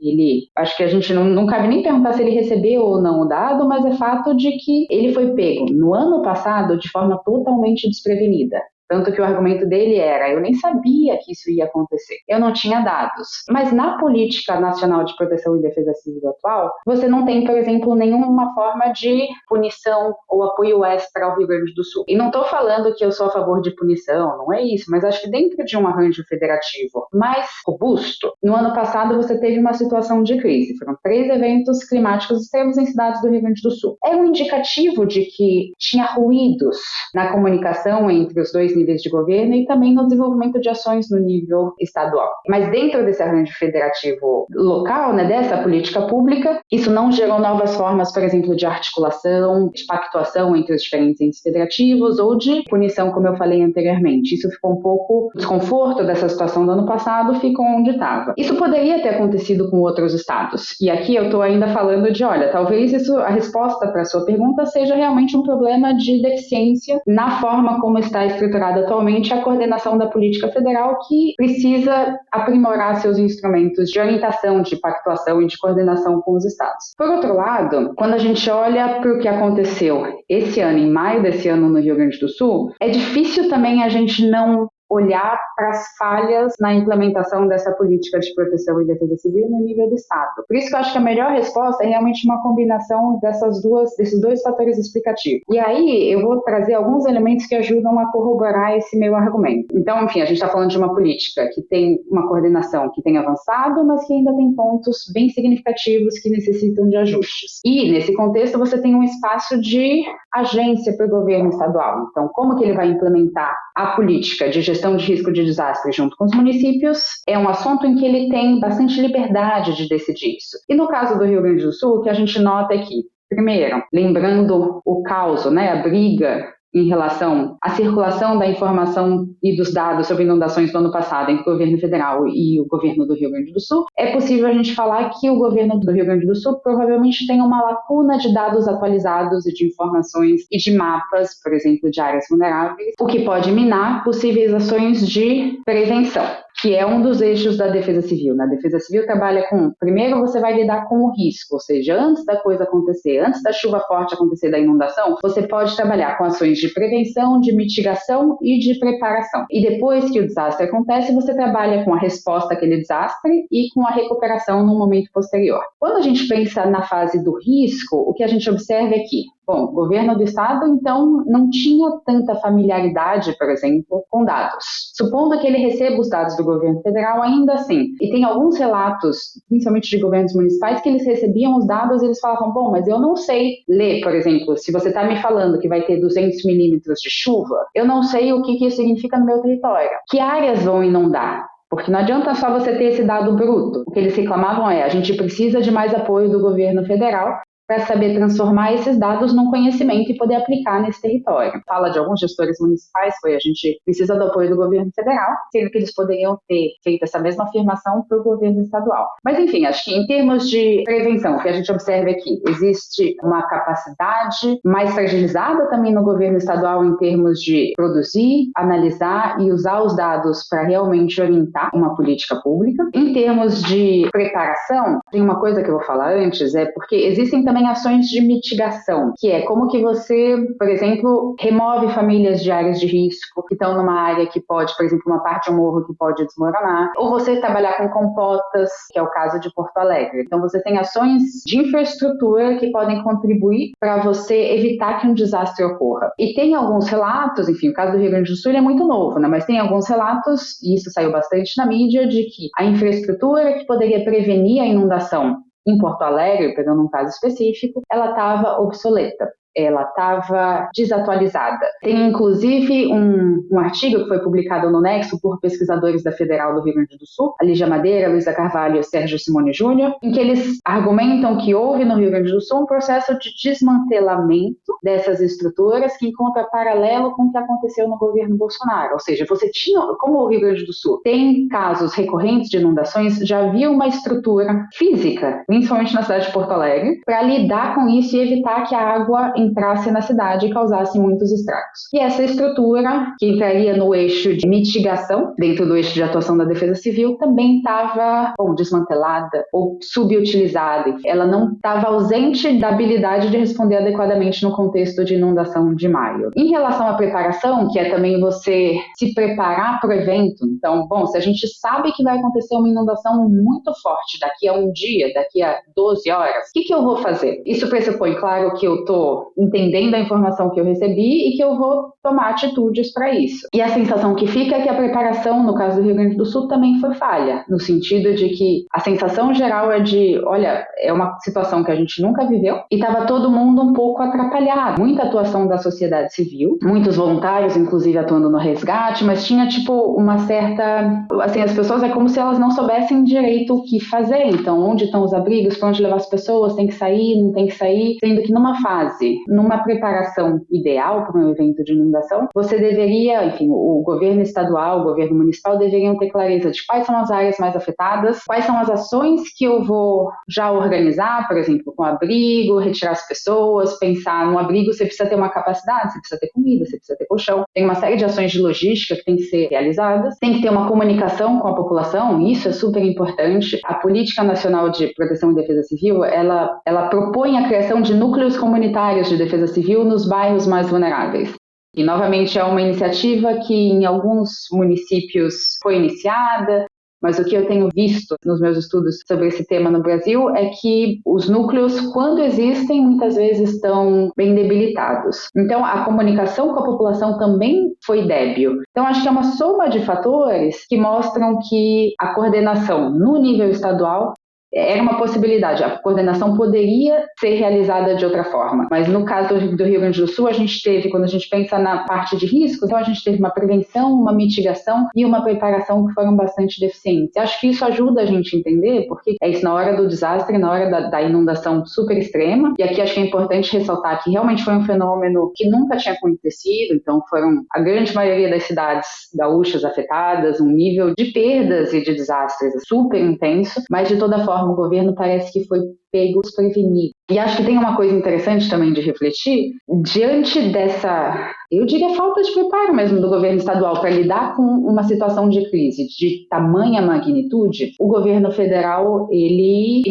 acho que a gente não cabe nem perguntar se ele recebeu ou não o dado, mas é fato de que ele foi pego no ano passado de forma totalmente desprevenida. Tanto que o argumento dele era, eu nem sabia que isso ia acontecer, eu não tinha dados. Mas na Política Nacional de Proteção e Defesa Civil atual, você não tem, por exemplo, nenhuma forma de punição ou apoio extra ao Rio Grande do Sul. E não estou falando que eu sou a favor de punição, não é isso, mas acho que dentro de um arranjo federativo mais robusto, no ano passado você teve uma situação de crise. Foram 3 eventos climáticos extremos em cidades do Rio Grande do Sul. É um indicativo de que tinha ruídos na comunicação entre os dois níveis de governo e também no desenvolvimento de ações no nível estadual. Mas dentro desse arranjo federativo local, dessa política pública, isso não gerou novas formas, por exemplo, de articulação, de pactuação entre os diferentes entes federativos ou de punição, como eu falei anteriormente. Isso ficou um pouco, o desconforto dessa situação do ano passado ficou onde estava. Isso poderia ter acontecido com outros estados. E aqui eu estou ainda falando de, olha, talvez a resposta para a sua pergunta seja realmente um problema de deficiência na forma como está estruturada atualmente a coordenação da política federal, que precisa aprimorar seus instrumentos de orientação, de pactuação e de coordenação com os estados. Por outro lado, quando a gente olha para o que aconteceu esse ano, em maio desse ano no Rio Grande do Sul, é difícil também a gente não olhar para as falhas na implementação dessa política de proteção e defesa civil no nível do Estado. Por isso que eu acho que a melhor resposta é realmente uma combinação desses dois fatores explicativos. E aí eu vou trazer alguns elementos que ajudam a corroborar esse meu argumento. Então, enfim, a gente está falando de uma política que tem uma coordenação que tem avançado, mas que ainda tem pontos bem significativos que necessitam de ajustes. E, nesse contexto, você tem um espaço de agência para o governo estadual. Então, como que ele vai implementar a política de gestão de risco de desastre junto com os municípios? É um assunto em que ele tem bastante liberdade de decidir isso. E no caso do Rio Grande do Sul, o que a gente nota é que, primeiro, lembrando o caos, a briga em relação à circulação da informação e dos dados sobre inundações do ano passado entre o governo federal e o governo do Rio Grande do Sul, é possível a gente falar que o governo do Rio Grande do Sul provavelmente tem uma lacuna de dados atualizados e de informações e de mapas, por exemplo, de áreas vulneráveis, o que pode minar possíveis ações de prevenção, que é um dos eixos da defesa civil. Na defesa civil trabalha com, primeiro você vai lidar com o risco, ou seja, antes da coisa acontecer, antes da chuva forte acontecer, da inundação, você pode trabalhar com ações de prevenção, de mitigação e de preparação. E depois que o desastre acontece, você trabalha com a resposta àquele desastre e com a recuperação no momento posterior. Quando a gente pensa na fase do risco, o que a gente observa é que, bom, o governo do estado, então, não tinha tanta familiaridade, por exemplo, com dados. Supondo que ele receba os dados do governo federal, ainda assim, e tem alguns relatos, principalmente de governos municipais, que eles recebiam os dados e eles falavam, bom, mas eu não sei ler, por exemplo, se você está me falando que vai ter 200 milímetros de chuva, eu não sei o que isso significa no meu território. Que áreas vão inundar? Porque não adianta só você ter esse dado bruto. O que eles reclamavam é, a gente precisa de mais apoio do governo federal para saber transformar esses dados num conhecimento e poder aplicar nesse território. Fala de alguns gestores municipais, a gente precisa do apoio do governo federal, sendo que eles poderiam ter feito essa mesma afirmação para o governo estadual. Mas enfim, acho que em termos de prevenção, o que a gente observa é que existe uma capacidade mais fragilizada também no governo estadual em termos de produzir, analisar e usar os dados para realmente orientar uma política pública. Em termos de preparação, tem uma coisa que eu vou falar antes, é porque existem também ações de mitigação, que é como que você, por exemplo, remove famílias de áreas de risco que estão numa área que pode, por exemplo, uma parte do morro que pode desmoronar, ou você trabalhar com compotas, que é o caso de Porto Alegre. Então você tem ações de infraestrutura que podem contribuir para você evitar que um desastre ocorra. E tem alguns relatos, enfim, o caso do Rio Grande do Sul é muito novo, mas tem alguns relatos, e isso saiu bastante na mídia, de que a infraestrutura que poderia prevenir a inundação em Porto Alegre, pegando um caso específico, ela estava obsoleta. Ela estava desatualizada. Tem, inclusive, um artigo que foi publicado no Nexo por pesquisadores da Federal do Rio Grande do Sul, a Lígia Madeira, Luísa Carvalho e Sérgio Simone Júnior, em que eles argumentam que houve no Rio Grande do Sul um processo de desmantelamento dessas estruturas que encontra paralelo com o que aconteceu no governo Bolsonaro. Ou seja, você tinha, como o Rio Grande do Sul tem casos recorrentes de inundações, já havia uma estrutura física, principalmente na cidade de Porto Alegre, para lidar com isso e evitar que a água entrasse na cidade e causasse muitos estragos. E essa estrutura, que entraria no eixo de mitigação, dentro do eixo de atuação da Defesa Civil, também estava desmantelada ou subutilizada. Ela não estava ausente da habilidade de responder adequadamente no contexto de inundação de maio. Em relação à preparação, que é também você se preparar para o evento, então, se a gente sabe que vai acontecer uma inundação muito forte daqui a um dia, daqui a 12 horas, o que eu vou fazer? Isso pressupõe, claro, que eu estou entendendo a informação que eu recebi e que eu vou tomar atitudes para isso. E a sensação que fica é que a preparação, no caso do Rio Grande do Sul, também foi falha, no sentido de que a sensação geral é de, olha, é uma situação que a gente nunca viveu e estava todo mundo um pouco atrapalhado. Muita atuação da sociedade civil, muitos voluntários, inclusive, atuando no resgate, mas tinha, uma certa... as pessoas é como se elas não soubessem direito o que fazer. Então, onde estão os abrigos, para onde levar as pessoas, tem que sair, não tem que sair, sendo que numa preparação ideal para um evento de inundação, você deveria, o governo estadual, o governo municipal deveriam ter clareza de quais são as áreas mais afetadas, quais são as ações que eu vou já organizar, por exemplo, com abrigo, retirar as pessoas, pensar no abrigo, você precisa ter uma capacidade, você precisa ter comida, você precisa ter colchão, tem uma série de ações de logística que tem que ser realizadas, tem que ter uma comunicação com a população, isso é super importante. A Política Nacional de Proteção e Defesa Civil, ela propõe a criação de núcleos comunitários de defesa civil nos bairros mais vulneráveis. E, novamente, é uma iniciativa que em alguns municípios foi iniciada, mas o que eu tenho visto nos meus estudos sobre esse tema no Brasil é que os núcleos, quando existem, muitas vezes estão bem debilitados. Então, a comunicação com a população também foi débil. Então, acho que é uma soma de fatores que mostram que a coordenação no nível estadual era uma possibilidade, a coordenação poderia ser realizada de outra forma, mas no caso do Rio Grande do Sul, a gente teve, quando a gente pensa na parte de risco, então a gente teve uma prevenção, uma mitigação e uma preparação que foram bastante deficientes. Acho que isso ajuda a gente a entender, porque é isso na hora do desastre, na hora da inundação super extrema, e aqui acho que é importante ressaltar que realmente foi um fenômeno que nunca tinha acontecido, então foram a grande maioria das cidades gaúchas afetadas, um nível de perdas e de desastres super intenso, mas de toda forma o governo parece que foi pego desprevenido. E acho que tem uma coisa interessante também de refletir, diante dessa, eu diria, falta de preparo mesmo do governo estadual para lidar com uma situação de crise de tamanha magnitude, o governo federal, ele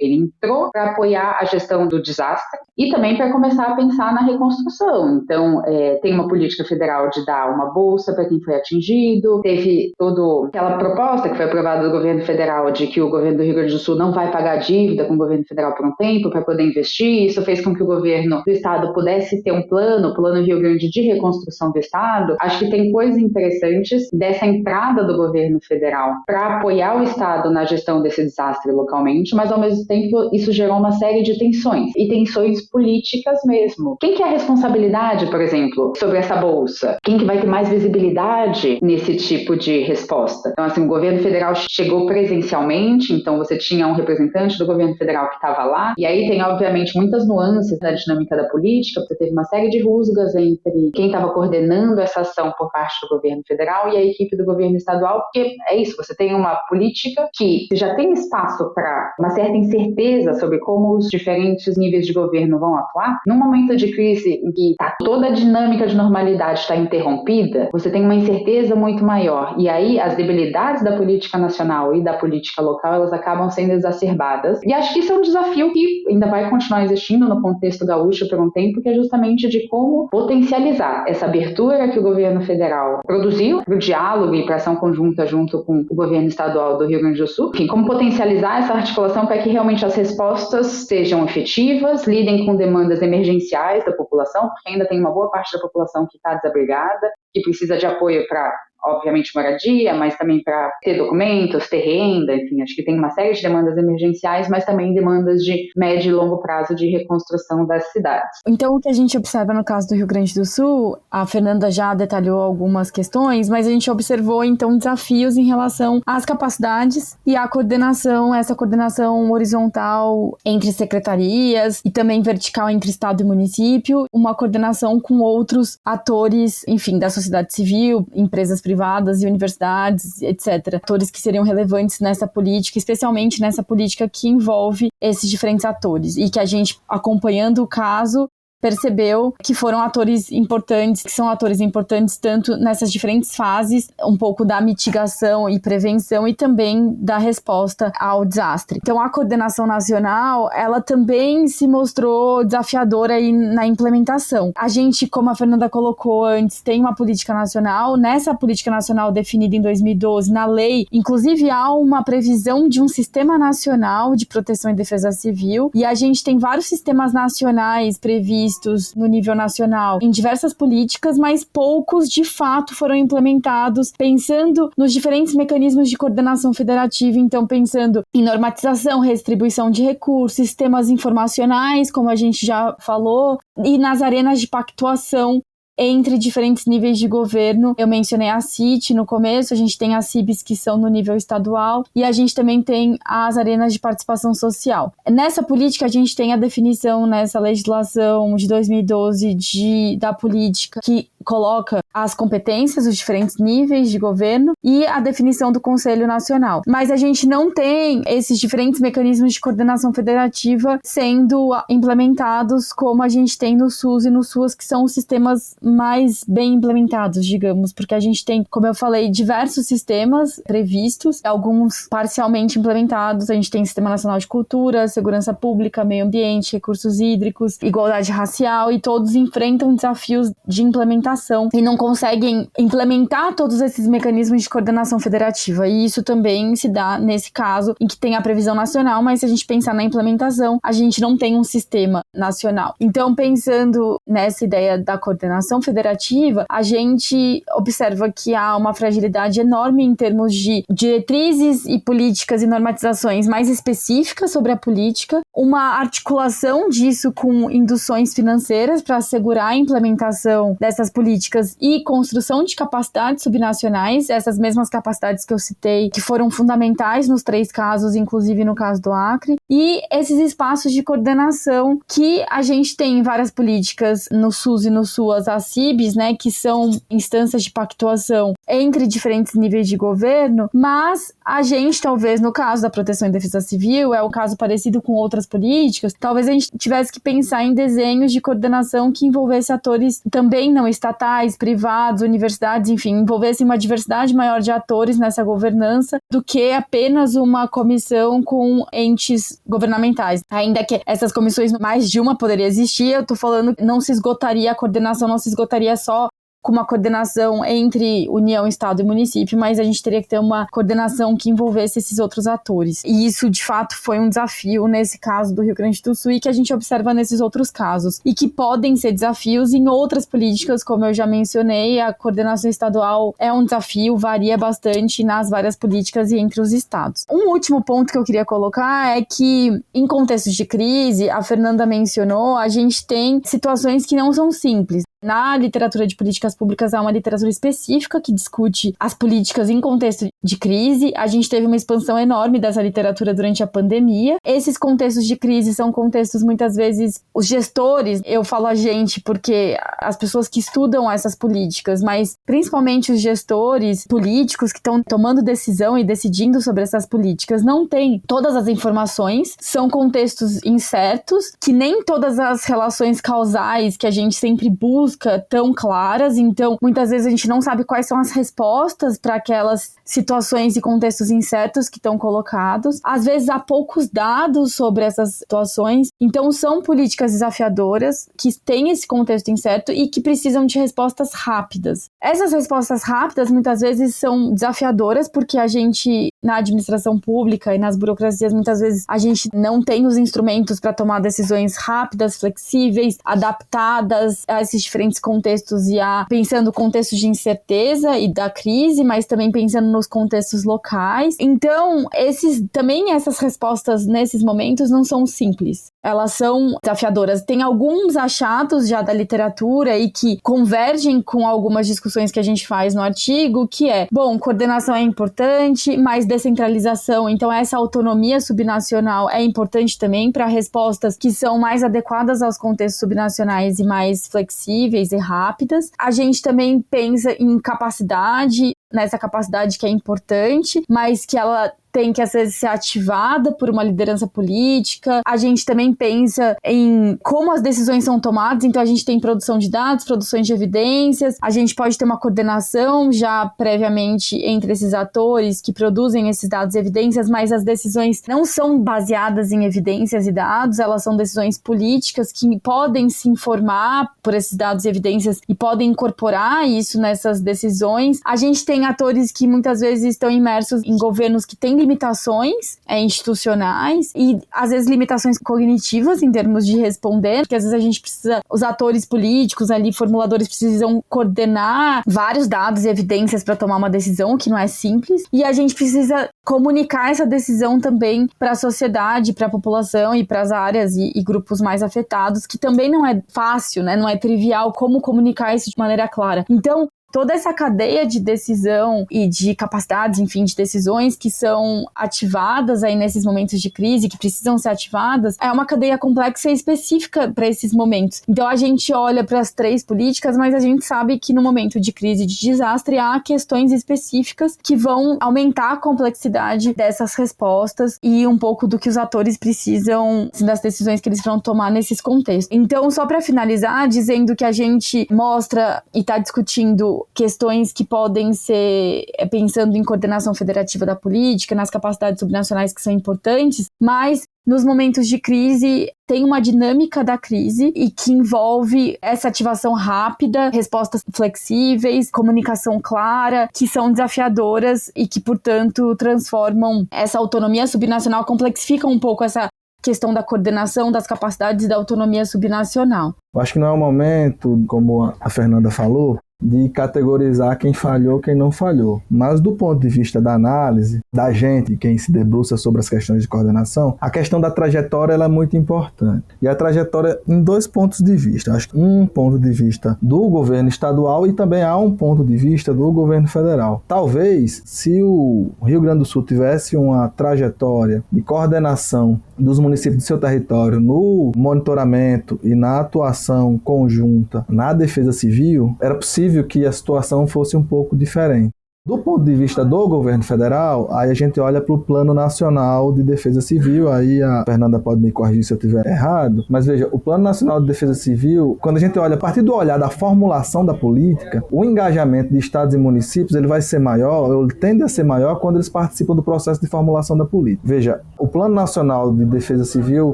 entrou para apoiar a gestão do desastre e também para começar a pensar na reconstrução. Então, tem uma política federal de dar uma bolsa para quem foi atingido, teve toda aquela proposta que foi aprovada do governo federal de que o governo do Rio Grande do Sul não vai pagar dívida com o governo federal por um tempo para poder investir. Isso fez com que o governo do estado pudesse ter um plano Rio Grande de reconstrução do estado. Acho que tem coisas interessantes dessa entrada do governo federal para apoiar o estado na gestão desse desastre localmente, mas ao mesmo tempo isso gerou uma série de tensões, e tensões políticas mesmo. Quem que é a responsabilidade, por exemplo, sobre essa bolsa? Quem que vai ter mais visibilidade nesse tipo de resposta? Então, assim, o governo federal chegou presencialmente, então você tinha um representante do governo federal que estava lá, e aí tem, obviamente, muitas nuances na dinâmica da política, porque teve uma série de rusgas entre quem estava coordenando essa ação por parte do governo federal e a equipe do governo estadual, porque é isso, você tem uma política que já tem espaço para uma certa incerteza sobre como os diferentes níveis de governo vão atuar. Num momento de crise em que toda a dinâmica de normalidade está interrompida, você tem uma incerteza muito maior, e aí as debilidades da política nacional e da política local, elas acabam sendo exacerbadas. E acho que isso é um desafio que ainda vai continuar existindo no contexto gaúcho por um tempo, que é justamente de como potencializar essa abertura que o governo federal produziu para o diálogo e para a ação conjunta junto com o governo estadual do Rio Grande do Sul. Enfim, como potencializar essa articulação para que realmente as respostas sejam efetivas, lidem com demandas emergenciais da população, porque ainda tem uma boa parte da população que está desabrigada, que precisa de apoio para, obviamente, moradia, mas também para ter documentos, ter renda, enfim, acho que tem uma série de demandas emergenciais, mas também demandas de médio e longo prazo de reconstrução das cidades. Então, o que a gente observa no caso do Rio Grande do Sul, a Fernanda já detalhou algumas questões, mas a gente observou, então, desafios em relação às capacidades e à coordenação, essa coordenação horizontal entre secretarias e também vertical entre Estado e município, uma coordenação com outros atores, enfim, da sociedade civil, empresas privadas e universidades, etc. Atores que seriam relevantes nessa política, especialmente nessa política que envolve esses diferentes atores. E que a gente, acompanhando o caso, percebeu que foram atores importantes, que são atores importantes tanto nessas diferentes fases, um pouco da mitigação e prevenção e também da resposta ao desastre. Então, a coordenação nacional, ela também se mostrou desafiadora aí na implementação. A gente, como a Fernanda colocou antes, tem uma política nacional. Nessa política nacional definida em 2012, na lei, inclusive há uma previsão de um sistema nacional de proteção e defesa civil, e a gente tem vários sistemas nacionais previstos no nível nacional em diversas políticas, mas poucos de fato foram implementados pensando nos diferentes mecanismos de coordenação federativa, então pensando em normatização, redistribuição de recursos, sistemas informacionais, como a gente já falou, e nas arenas de pactuação entre diferentes níveis de governo. Eu mencionei a CIT no começo, a gente tem as CIBs que são no nível estadual e a gente também tem as arenas de participação social. Nessa política a gente tem a definição nessa legislação de 2012 da política que coloca as competências dos diferentes níveis de governo e a definição do Conselho Nacional. Mas a gente não tem esses diferentes mecanismos de coordenação federativa sendo implementados como a gente tem no SUS e no SUAS, que são os sistemas mais bem implementados, digamos, porque a gente tem, como eu falei, diversos sistemas previstos, alguns parcialmente implementados. A gente tem Sistema Nacional de Cultura, Segurança Pública, Meio Ambiente, Recursos Hídricos, Igualdade Racial, e todos enfrentam desafios de implementação. implementação e não conseguem implementar todos esses mecanismos de coordenação federativa. E isso também se dá nesse caso em que tem a previsão nacional, mas se a gente pensar na implementação, a gente não tem um sistema nacional. Então, pensando nessa ideia da coordenação federativa, a gente observa que há uma fragilidade enorme em termos de diretrizes e políticas e normatizações mais específicas sobre a política, uma articulação disso com induções financeiras para assegurar a implementação dessas políticas e construção de capacidades subnacionais, essas mesmas capacidades que eu citei, que foram fundamentais nos 3 casos, inclusive no caso do Acre, e esses espaços de coordenação que a gente tem em várias políticas no SUS e no SUAS, as CIBs, né, que são instâncias de pactuação entre diferentes níveis de governo, mas a gente, talvez, no caso da proteção e defesa civil, é um caso parecido com outras políticas, talvez a gente tivesse que pensar em desenhos de coordenação que envolvesse atores também não estatais, privados, universidades, enfim, envolvessem uma diversidade maior de atores nessa governança do que apenas uma comissão com entes governamentais. Ainda que essas comissões, mais de uma poderia existir, eu tô falando que não se esgotaria, a coordenação não se esgotaria só com uma coordenação entre União, Estado e município, mas a gente teria que ter uma coordenação que envolvesse esses outros atores. E isso, de fato, foi um desafio nesse caso do Rio Grande do Sul e que a gente observa nesses outros casos. E que podem ser desafios em outras políticas, como eu já mencionei, a coordenação estadual é um desafio, varia bastante nas várias políticas e entre os estados. Um último ponto que eu queria colocar é que, em contextos de crise, a Fernanda mencionou, a gente tem situações que não são simples. Na literatura de políticas públicas há uma literatura específica que discute as políticas em contexto de crise. A gente teve uma expansão enorme dessa literatura durante a pandemia. Esses contextos de crise são contextos, muitas vezes, os gestores, eu falo a gente porque as pessoas que estudam essas políticas, mas principalmente os gestores políticos que estão tomando decisão e decidindo sobre essas políticas, não têm todas as informações, são contextos incertos, que nem todas as relações causais que a gente sempre busca tão claras, então muitas vezes a gente não sabe quais são as respostas para aquelas situações e contextos incertos que estão colocados. Às vezes há poucos dados sobre essas situações, então são políticas desafiadoras que têm esse contexto incerto e que precisam de respostas rápidas. Essas respostas rápidas muitas vezes são desafiadoras porque a gente, na administração pública e nas burocracias, muitas vezes a gente não tem os instrumentos para tomar decisões rápidas, flexíveis, adaptadas a esses diferentes contextos e pensando contextos de incerteza e da crise, mas também pensando nos contextos locais. Então, essas respostas nesses momentos não são simples. Elas são desafiadoras. Tem alguns achados já da literatura e que convergem com algumas discussões que a gente faz no artigo, que é, coordenação é importante, mas descentralização, então essa autonomia subnacional é importante também para respostas que são mais adequadas aos contextos subnacionais e mais flexíveis e rápidas. A gente também pensa em capacidade, nessa capacidade que é importante, mas que ela tem que, às vezes, ser ativada por uma liderança política. A gente também pensa em como as decisões são tomadas, então a gente tem produção de dados, produções de evidências, a gente pode ter uma coordenação já previamente entre esses atores que produzem esses dados e evidências, mas as decisões não são baseadas em evidências e dados, elas são decisões políticas que podem se informar por esses dados e evidências e podem incorporar isso nessas decisões. A gente tem atores que muitas vezes estão imersos em governos que têm limitações institucionais e às vezes limitações cognitivas em termos de responder, porque às vezes a gente precisa, os atores políticos ali, formuladores, precisam coordenar vários dados e evidências para tomar uma decisão, que não é simples, e a gente precisa comunicar essa decisão também para a sociedade, para a população e para as áreas e grupos mais afetados, que também não é fácil, né? Não é trivial como comunicar isso de maneira clara. Então, toda essa cadeia de decisão e de capacidades, enfim, de decisões que são ativadas aí nesses momentos de crise, que precisam ser ativadas, é uma cadeia complexa e específica para esses momentos. Então a gente olha para as 3 políticas, mas a gente sabe que no momento de crise e de desastre há questões específicas que vão aumentar a complexidade dessas respostas e um pouco do que os atores precisam, assim, das decisões que eles vão tomar nesses contextos. Então, só para finalizar, dizendo que a gente mostra e está discutindo questões que podem ser, pensando em coordenação federativa da política, nas capacidades subnacionais que são importantes, mas nos momentos de crise tem uma dinâmica da crise e que envolve essa ativação rápida, respostas flexíveis, comunicação clara, que são desafiadoras e que, portanto, transformam essa autonomia subnacional, complexificam um pouco essa questão da coordenação das capacidades da autonomia subnacional. Eu acho que não é o momento, como a Fernanda falou, de categorizar quem falhou, quem não falhou. Mas do ponto de vista da análise, da gente, quem se debruça sobre as questões de coordenação, a questão da trajetória ela é muito importante. E a trajetória em 2 pontos de vista. Acho que um ponto de vista do governo estadual e também há um ponto de vista do governo federal. Talvez, se o Rio Grande do Sul tivesse uma trajetória de coordenação dos municípios do seu território no monitoramento e na atuação conjunta na defesa civil, era possível que a situação fosse um pouco diferente. Do ponto de vista do governo federal, aí a gente olha para o Plano Nacional de Defesa Civil, aí a Fernanda pode me corrigir se eu estiver errado, mas veja, o Plano Nacional de Defesa Civil, quando a gente olha a partir do olhar da formulação da política, o engajamento de estados e municípios ele vai ser maior, ou ele tende a ser maior quando eles participam do processo de formulação da política. Veja, o Plano Nacional de Defesa Civil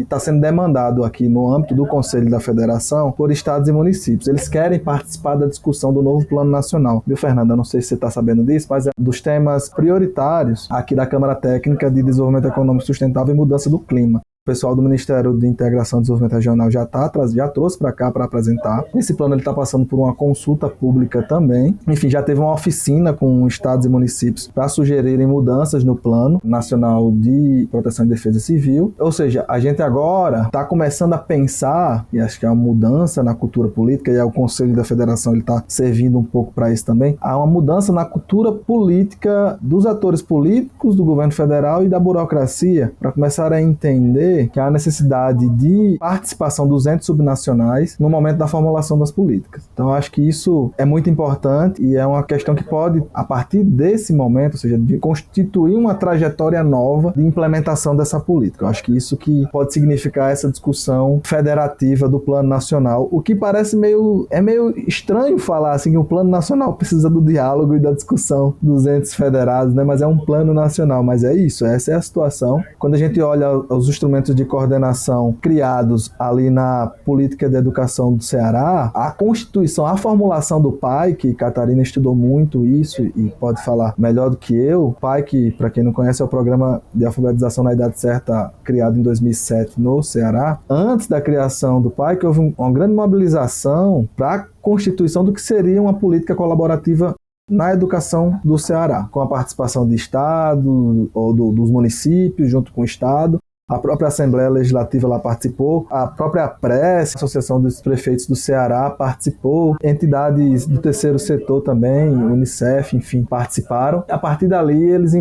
está sendo demandado aqui no âmbito do Conselho da Federação por estados e municípios. Eles querem participar da discussão do novo Plano Nacional. Viu, Fernanda? Não sei se você está sabendo disso, mas é dos temas prioritários aqui da Câmara Técnica de Desenvolvimento Econômico Sustentável e Mudança do Clima. O pessoal do Ministério de Integração e Desenvolvimento Regional já trouxe para cá para apresentar. Esse plano está passando por uma consulta pública também. Enfim, já teve uma oficina com estados e municípios para sugerirem mudanças no Plano Nacional de Proteção e Defesa Civil. Ou seja, a gente agora está começando a pensar, e acho que é uma mudança na cultura política, e o Conselho da Federação está servindo um pouco para isso também, há uma mudança na cultura política dos atores políticos, do governo federal e da burocracia, para começar a entender que há a necessidade de participação dos entes subnacionais no momento da formulação das políticas. Então, eu acho que isso é muito importante e é uma questão que pode, a partir desse momento, ou seja, de constituir uma trajetória nova de implementação dessa política. Eu acho que isso que pode significar essa discussão federativa do Plano Nacional, o que parece meio estranho falar assim que o Plano Nacional precisa do diálogo e da discussão dos entes federados, né? Mas é um plano nacional, mas é isso, essa é a situação. Quando a gente olha os instrumentos de coordenação criados ali na política de educação do Ceará, a constituição, a formulação do PAEC, Catarina estudou muito isso e pode falar melhor do que eu. O PAEC, para quem não conhece, é o Programa de Alfabetização na Idade Certa, criado em 2007 no Ceará. Antes da criação do PAEC, houve uma grande mobilização para a constituição do que seria uma política colaborativa na educação do Ceará, com a participação de Estado ou dos municípios junto com o Estado. A própria Assembleia Legislativa lá participou, a própria PRES, a Associação dos Prefeitos do Ceará, participou, entidades do terceiro setor também, Unicef, enfim, participaram. A partir dali, eles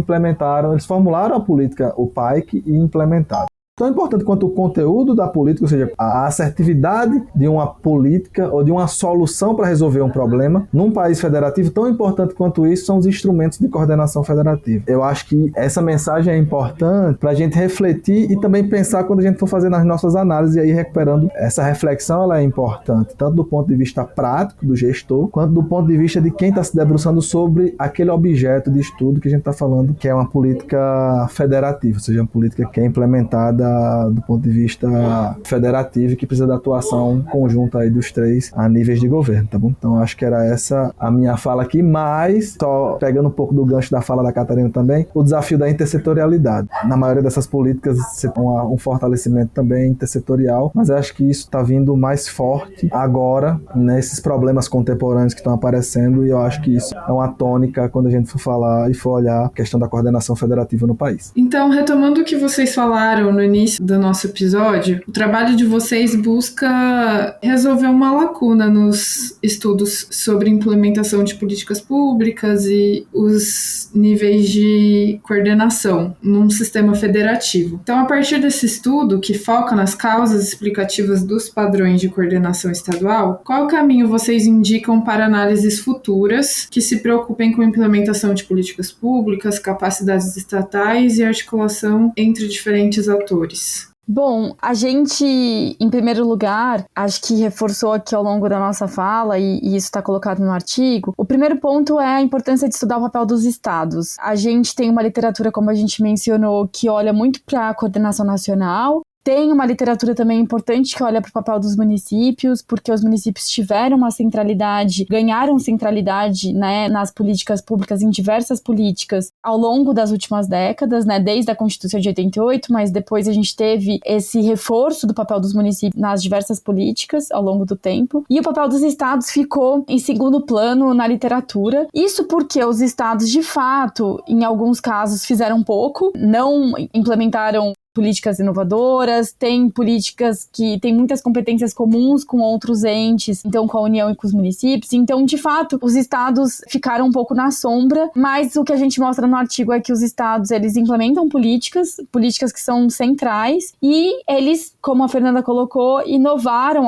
formularam a política, o PAEC, e implementaram. Tão importante quanto o conteúdo da política, ou seja, a assertividade de uma política ou de uma solução para resolver um problema num país federativo, tão importante quanto isso são os instrumentos de coordenação federativa. Eu acho que essa mensagem é importante para a gente refletir e também pensar quando a gente for fazer nas nossas análises, e aí recuperando essa reflexão, ela é importante, tanto do ponto de vista prático do gestor, quanto do ponto de vista de quem está se debruçando sobre aquele objeto de estudo que a gente está falando, que é uma política federativa, ou seja, uma política que é implementada do ponto de vista federativo e que precisa da atuação conjunta aí dos 3 a níveis de governo, tá bom? Então acho que era essa a minha fala aqui, mas só pegando um pouco do gancho da fala da Catarina também, o desafio da intersetorialidade. Na maioria dessas políticas você tem um fortalecimento também intersetorial, mas eu acho que isso está vindo mais forte agora nesses problemas contemporâneos que estão aparecendo, e eu acho que isso é uma tônica quando a gente for falar e for olhar a questão da coordenação federativa no país. Então, retomando o que vocês falaram no início do nosso episódio, o trabalho de vocês busca resolver uma lacuna nos estudos sobre implementação de políticas públicas e os níveis de coordenação num sistema federativo. Então, a partir desse estudo, que foca nas causas explicativas dos padrões de coordenação estadual, qual caminho vocês indicam para análises futuras que se preocupem com a implementação de políticas públicas, capacidades estatais e articulação entre diferentes atores? Bom, a gente, em primeiro lugar, acho que reforçou aqui ao longo da nossa fala, e isso está colocado no artigo, o primeiro ponto é a importância de estudar o papel dos estados. A gente tem uma literatura, como a gente mencionou, que olha muito para a coordenação nacional. Tem uma literatura também importante que olha para o papel dos municípios, porque os municípios tiveram uma centralidade, ganharam centralidade, né, nas políticas públicas, em diversas políticas, ao longo das últimas décadas, né, desde a Constituição de 88, mas depois a gente teve esse reforço do papel dos municípios nas diversas políticas ao longo do tempo. E o papel dos estados ficou em segundo plano na literatura. Isso porque os estados, de fato, em alguns casos, fizeram pouco, não implementaram políticas inovadoras, tem políticas que têm muitas competências comuns com outros entes, então com a União e com os municípios. Então, de fato, os estados ficaram um pouco na sombra, mas o que a gente mostra no artigo é que os estados, eles implementam políticas que são centrais, e eles, como a Fernanda colocou,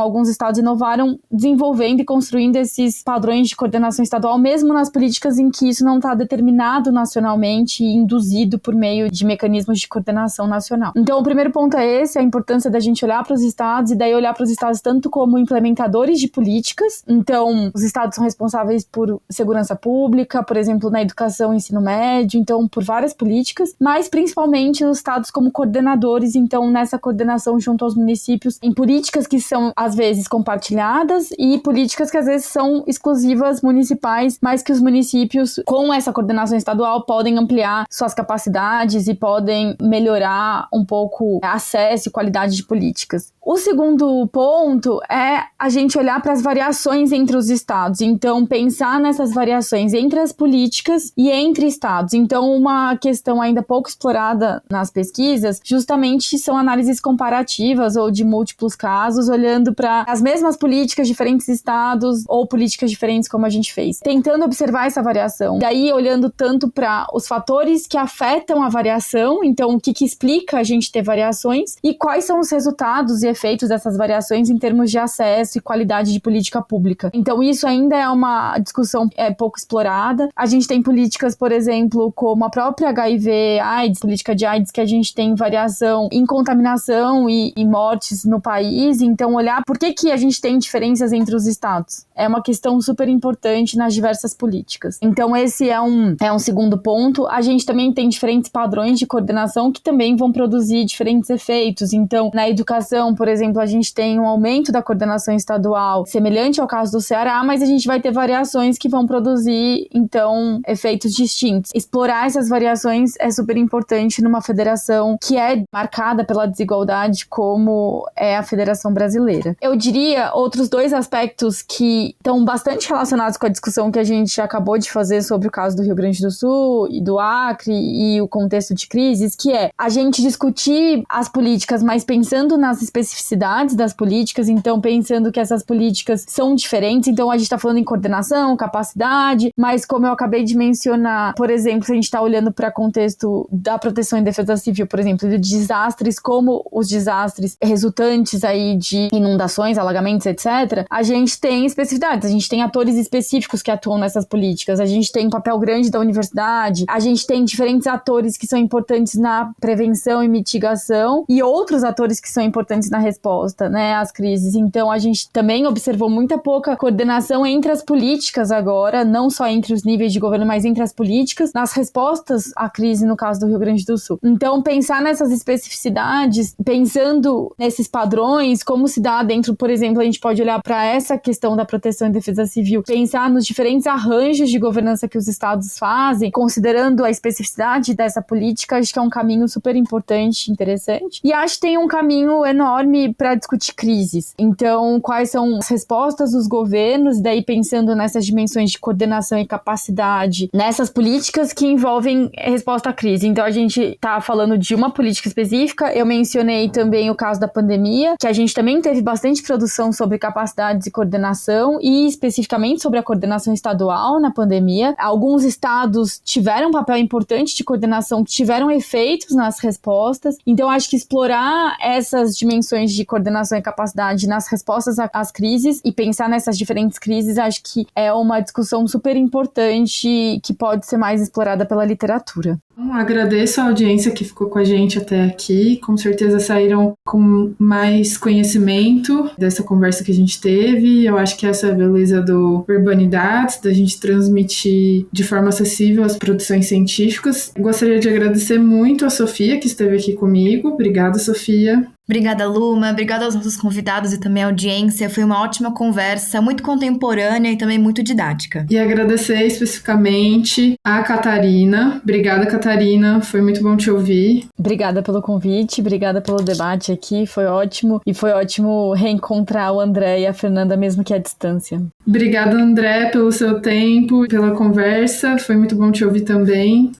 alguns estados inovaram desenvolvendo e construindo esses padrões de coordenação estadual, mesmo nas políticas em que isso não está determinado nacionalmente e induzido por meio de mecanismos de coordenação nacional. Então, o primeiro ponto é esse, a importância da gente olhar para os estados, e daí olhar para os estados tanto como implementadores de políticas. Então, os estados são responsáveis por segurança pública, por exemplo, na educação e ensino médio, então por várias políticas, mas principalmente os estados como coordenadores, então nessa coordenação junto aos municípios, em políticas que são às vezes compartilhadas e políticas que às vezes são exclusivas municipais, mas que os municípios, com essa coordenação estadual, podem ampliar suas capacidades e podem melhorar um pouco acesso e qualidade de políticas. O segundo ponto é a gente olhar para as variações entre os estados, então pensar nessas variações entre as políticas e entre estados. Então, uma questão ainda pouco explorada nas pesquisas justamente são análises comparativas ou de múltiplos casos, olhando para as mesmas políticas, diferentes estados ou políticas diferentes, como a gente fez, tentando observar essa variação. Daí, olhando tanto para os fatores que afetam a variação, então o que explica a gente ter variações, e quais são os resultados e efeitos dessas variações em termos de acesso e qualidade de política pública. Então, isso ainda é uma discussão pouco explorada. A gente tem políticas, por exemplo, como a própria HIV/AIDS, política de AIDS, que a gente tem variação em contaminação e mortes no país. Então, olhar por que a gente tem diferenças entre os estados é uma questão super importante nas diversas políticas. Então, esse é um segundo ponto. A gente também tem diferentes padrões de coordenação que também vão produzir diferentes efeitos. Então, na educação, por exemplo, a gente tem um aumento da coordenação estadual semelhante ao caso do Ceará, mas a gente vai ter variações que vão produzir, então, efeitos distintos. Explorar essas variações é super importante numa federação que é marcada pela desigualdade, como é a Federação Brasileira. Eu diria outros dois aspectos que estão bastante relacionados com a discussão que a gente acabou de fazer sobre o caso do Rio Grande do Sul e do Acre e o contexto de crises, que é a gente discutir as políticas, mas pensando nas especificidades das políticas, então pensando que essas políticas são diferentes. Então a gente está falando em coordenação, capacidade, mas como eu acabei de mencionar, por exemplo, se a gente está olhando para o contexto da proteção e defesa civil, por exemplo, de desastres como os desastres resultantes aí de inundações, alagamentos, etc., a gente tem especificidades, a gente tem atores específicos que atuam nessas políticas, a gente tem um papel grande da universidade, a gente tem diferentes atores que são importantes na prevenção e mitigação e outros atores que são importantes na resposta, né, às crises. Então, a gente também observou muita pouca coordenação entre as políticas agora, não só entre os níveis de governo, mas entre as políticas, nas respostas à crise, no caso do Rio Grande do Sul. Então, pensar nessas especificidades, pensando nesses padrões, como se dá dentro, por exemplo, a gente pode olhar para essa questão da proteção e defesa civil, pensar nos diferentes arranjos de governança que os estados fazem, considerando a especificidade dessa política, acho que é um caminho super importante, interessante. E acho que tem um caminho enorme para discutir crises. Então, quais são as respostas dos governos, daí pensando nessas dimensões de coordenação e capacidade, nessas políticas que envolvem resposta à crise. Então, a gente está falando de uma política específica. Eu mencionei também o caso da pandemia, que a gente também teve bastante produção sobre capacidades e coordenação, e especificamente sobre a coordenação estadual na pandemia. Alguns estados tiveram um papel importante de coordenação, que tiveram efeitos nas respostas. Então, acho que explorar essas dimensões de coordenação e capacidade nas respostas às crises e pensar nessas diferentes crises, acho que é uma discussão super importante que pode ser mais explorada pela literatura. Agradeço a audiência que ficou com a gente até aqui. Com certeza saíram com mais conhecimento dessa conversa que a gente teve. Eu acho que essa é a beleza do Urbanidades, da gente transmitir de forma acessível as produções científicas. Gostaria de agradecer muito a Sofia, que esteve aqui comigo. Obrigada, Sofia. Obrigada, Luma. Obrigada aos nossos convidados e também à audiência. Foi uma ótima conversa, muito contemporânea e também muito didática. E agradecer especificamente a Catarina. Obrigada, Catarina. Foi muito bom te ouvir. Obrigada pelo convite, obrigada pelo debate aqui. Foi ótimo. E foi ótimo reencontrar o André e a Fernanda, mesmo que à distância. Obrigada, André, pelo seu tempo, pela conversa. Foi muito bom te ouvir também.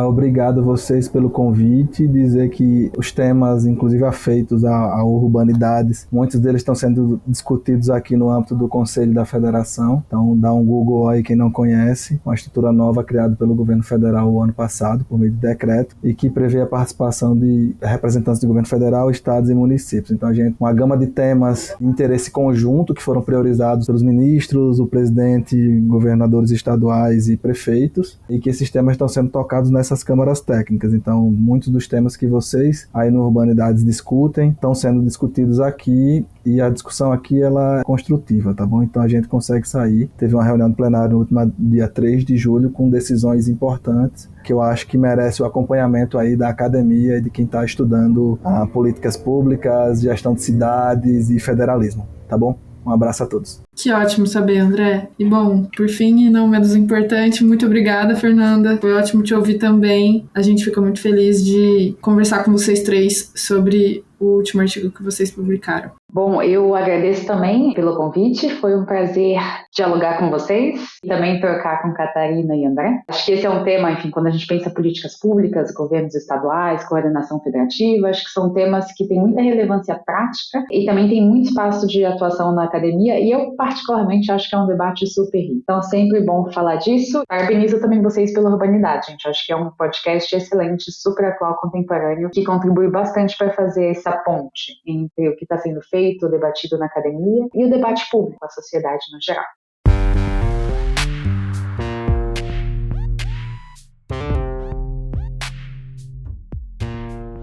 Obrigado a vocês pelo convite, dizer que os temas, inclusive afeitos a urbanidades, muitos deles estão sendo discutidos aqui no âmbito do Conselho da Federação, então dá um Google aí quem não conhece, uma estrutura nova criada pelo governo federal o ano passado, por meio de decreto, e que prevê a participação de representantes do governo federal, estados e municípios. Então uma gama de temas de interesse conjunto que foram priorizados pelos ministros, o presidente, governadores estaduais e prefeitos, e que esses temas estão sendo tocados nessas câmaras técnicas. Então, muitos dos temas que vocês aí no Urbanidades discutem estão sendo discutidos aqui e a discussão aqui ela é construtiva, tá bom? Então a gente consegue sair. Teve uma reunião do plenário no último dia 3 de julho com decisões importantes que eu acho que merece o acompanhamento aí da academia e de quem está estudando políticas públicas, gestão de cidades e federalismo, tá bom? Um abraço a todos. Que ótimo saber, André. E bom, por fim, e não menos importante, muito obrigada, Fernanda. Foi ótimo te ouvir também. A gente fica muito feliz de conversar com vocês três sobre o último artigo que vocês publicaram. Bom, eu agradeço também pelo convite. Foi um prazer dialogar com vocês e também trocar com Catarina e André. Acho que esse é um tema, enfim, quando a gente pensa políticas públicas, governos estaduais, coordenação federativa, acho que são temas que têm muita relevância prática e também tem muito espaço de atuação na academia e eu particularmente acho que é um debate super rico. Então, sempre bom falar disso. Parabenizo também vocês pela Urbanidade, gente. Acho que é um podcast excelente, super atual, contemporâneo, que contribui bastante para fazer essa ponte entre o que está sendo feito, debatido na academia e o debate público, a sociedade no geral.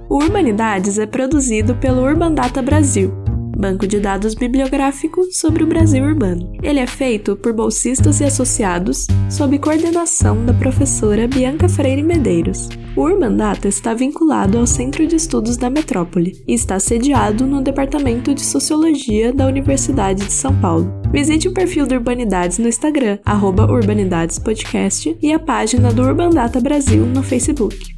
O Urbanidades é produzido pelo Urbandata Brasil, banco de dados bibliográfico sobre o Brasil urbano. Ele é feito por bolsistas e associados, sob coordenação da professora Bianca Freire Medeiros. O Urbandata está vinculado ao Centro de Estudos da Metrópole e está sediado no Departamento de Sociologia da Universidade de São Paulo. Visite o perfil do Urbanidades no Instagram, @UrbanidadesPodcast, e a página do Urbandata Brasil no Facebook.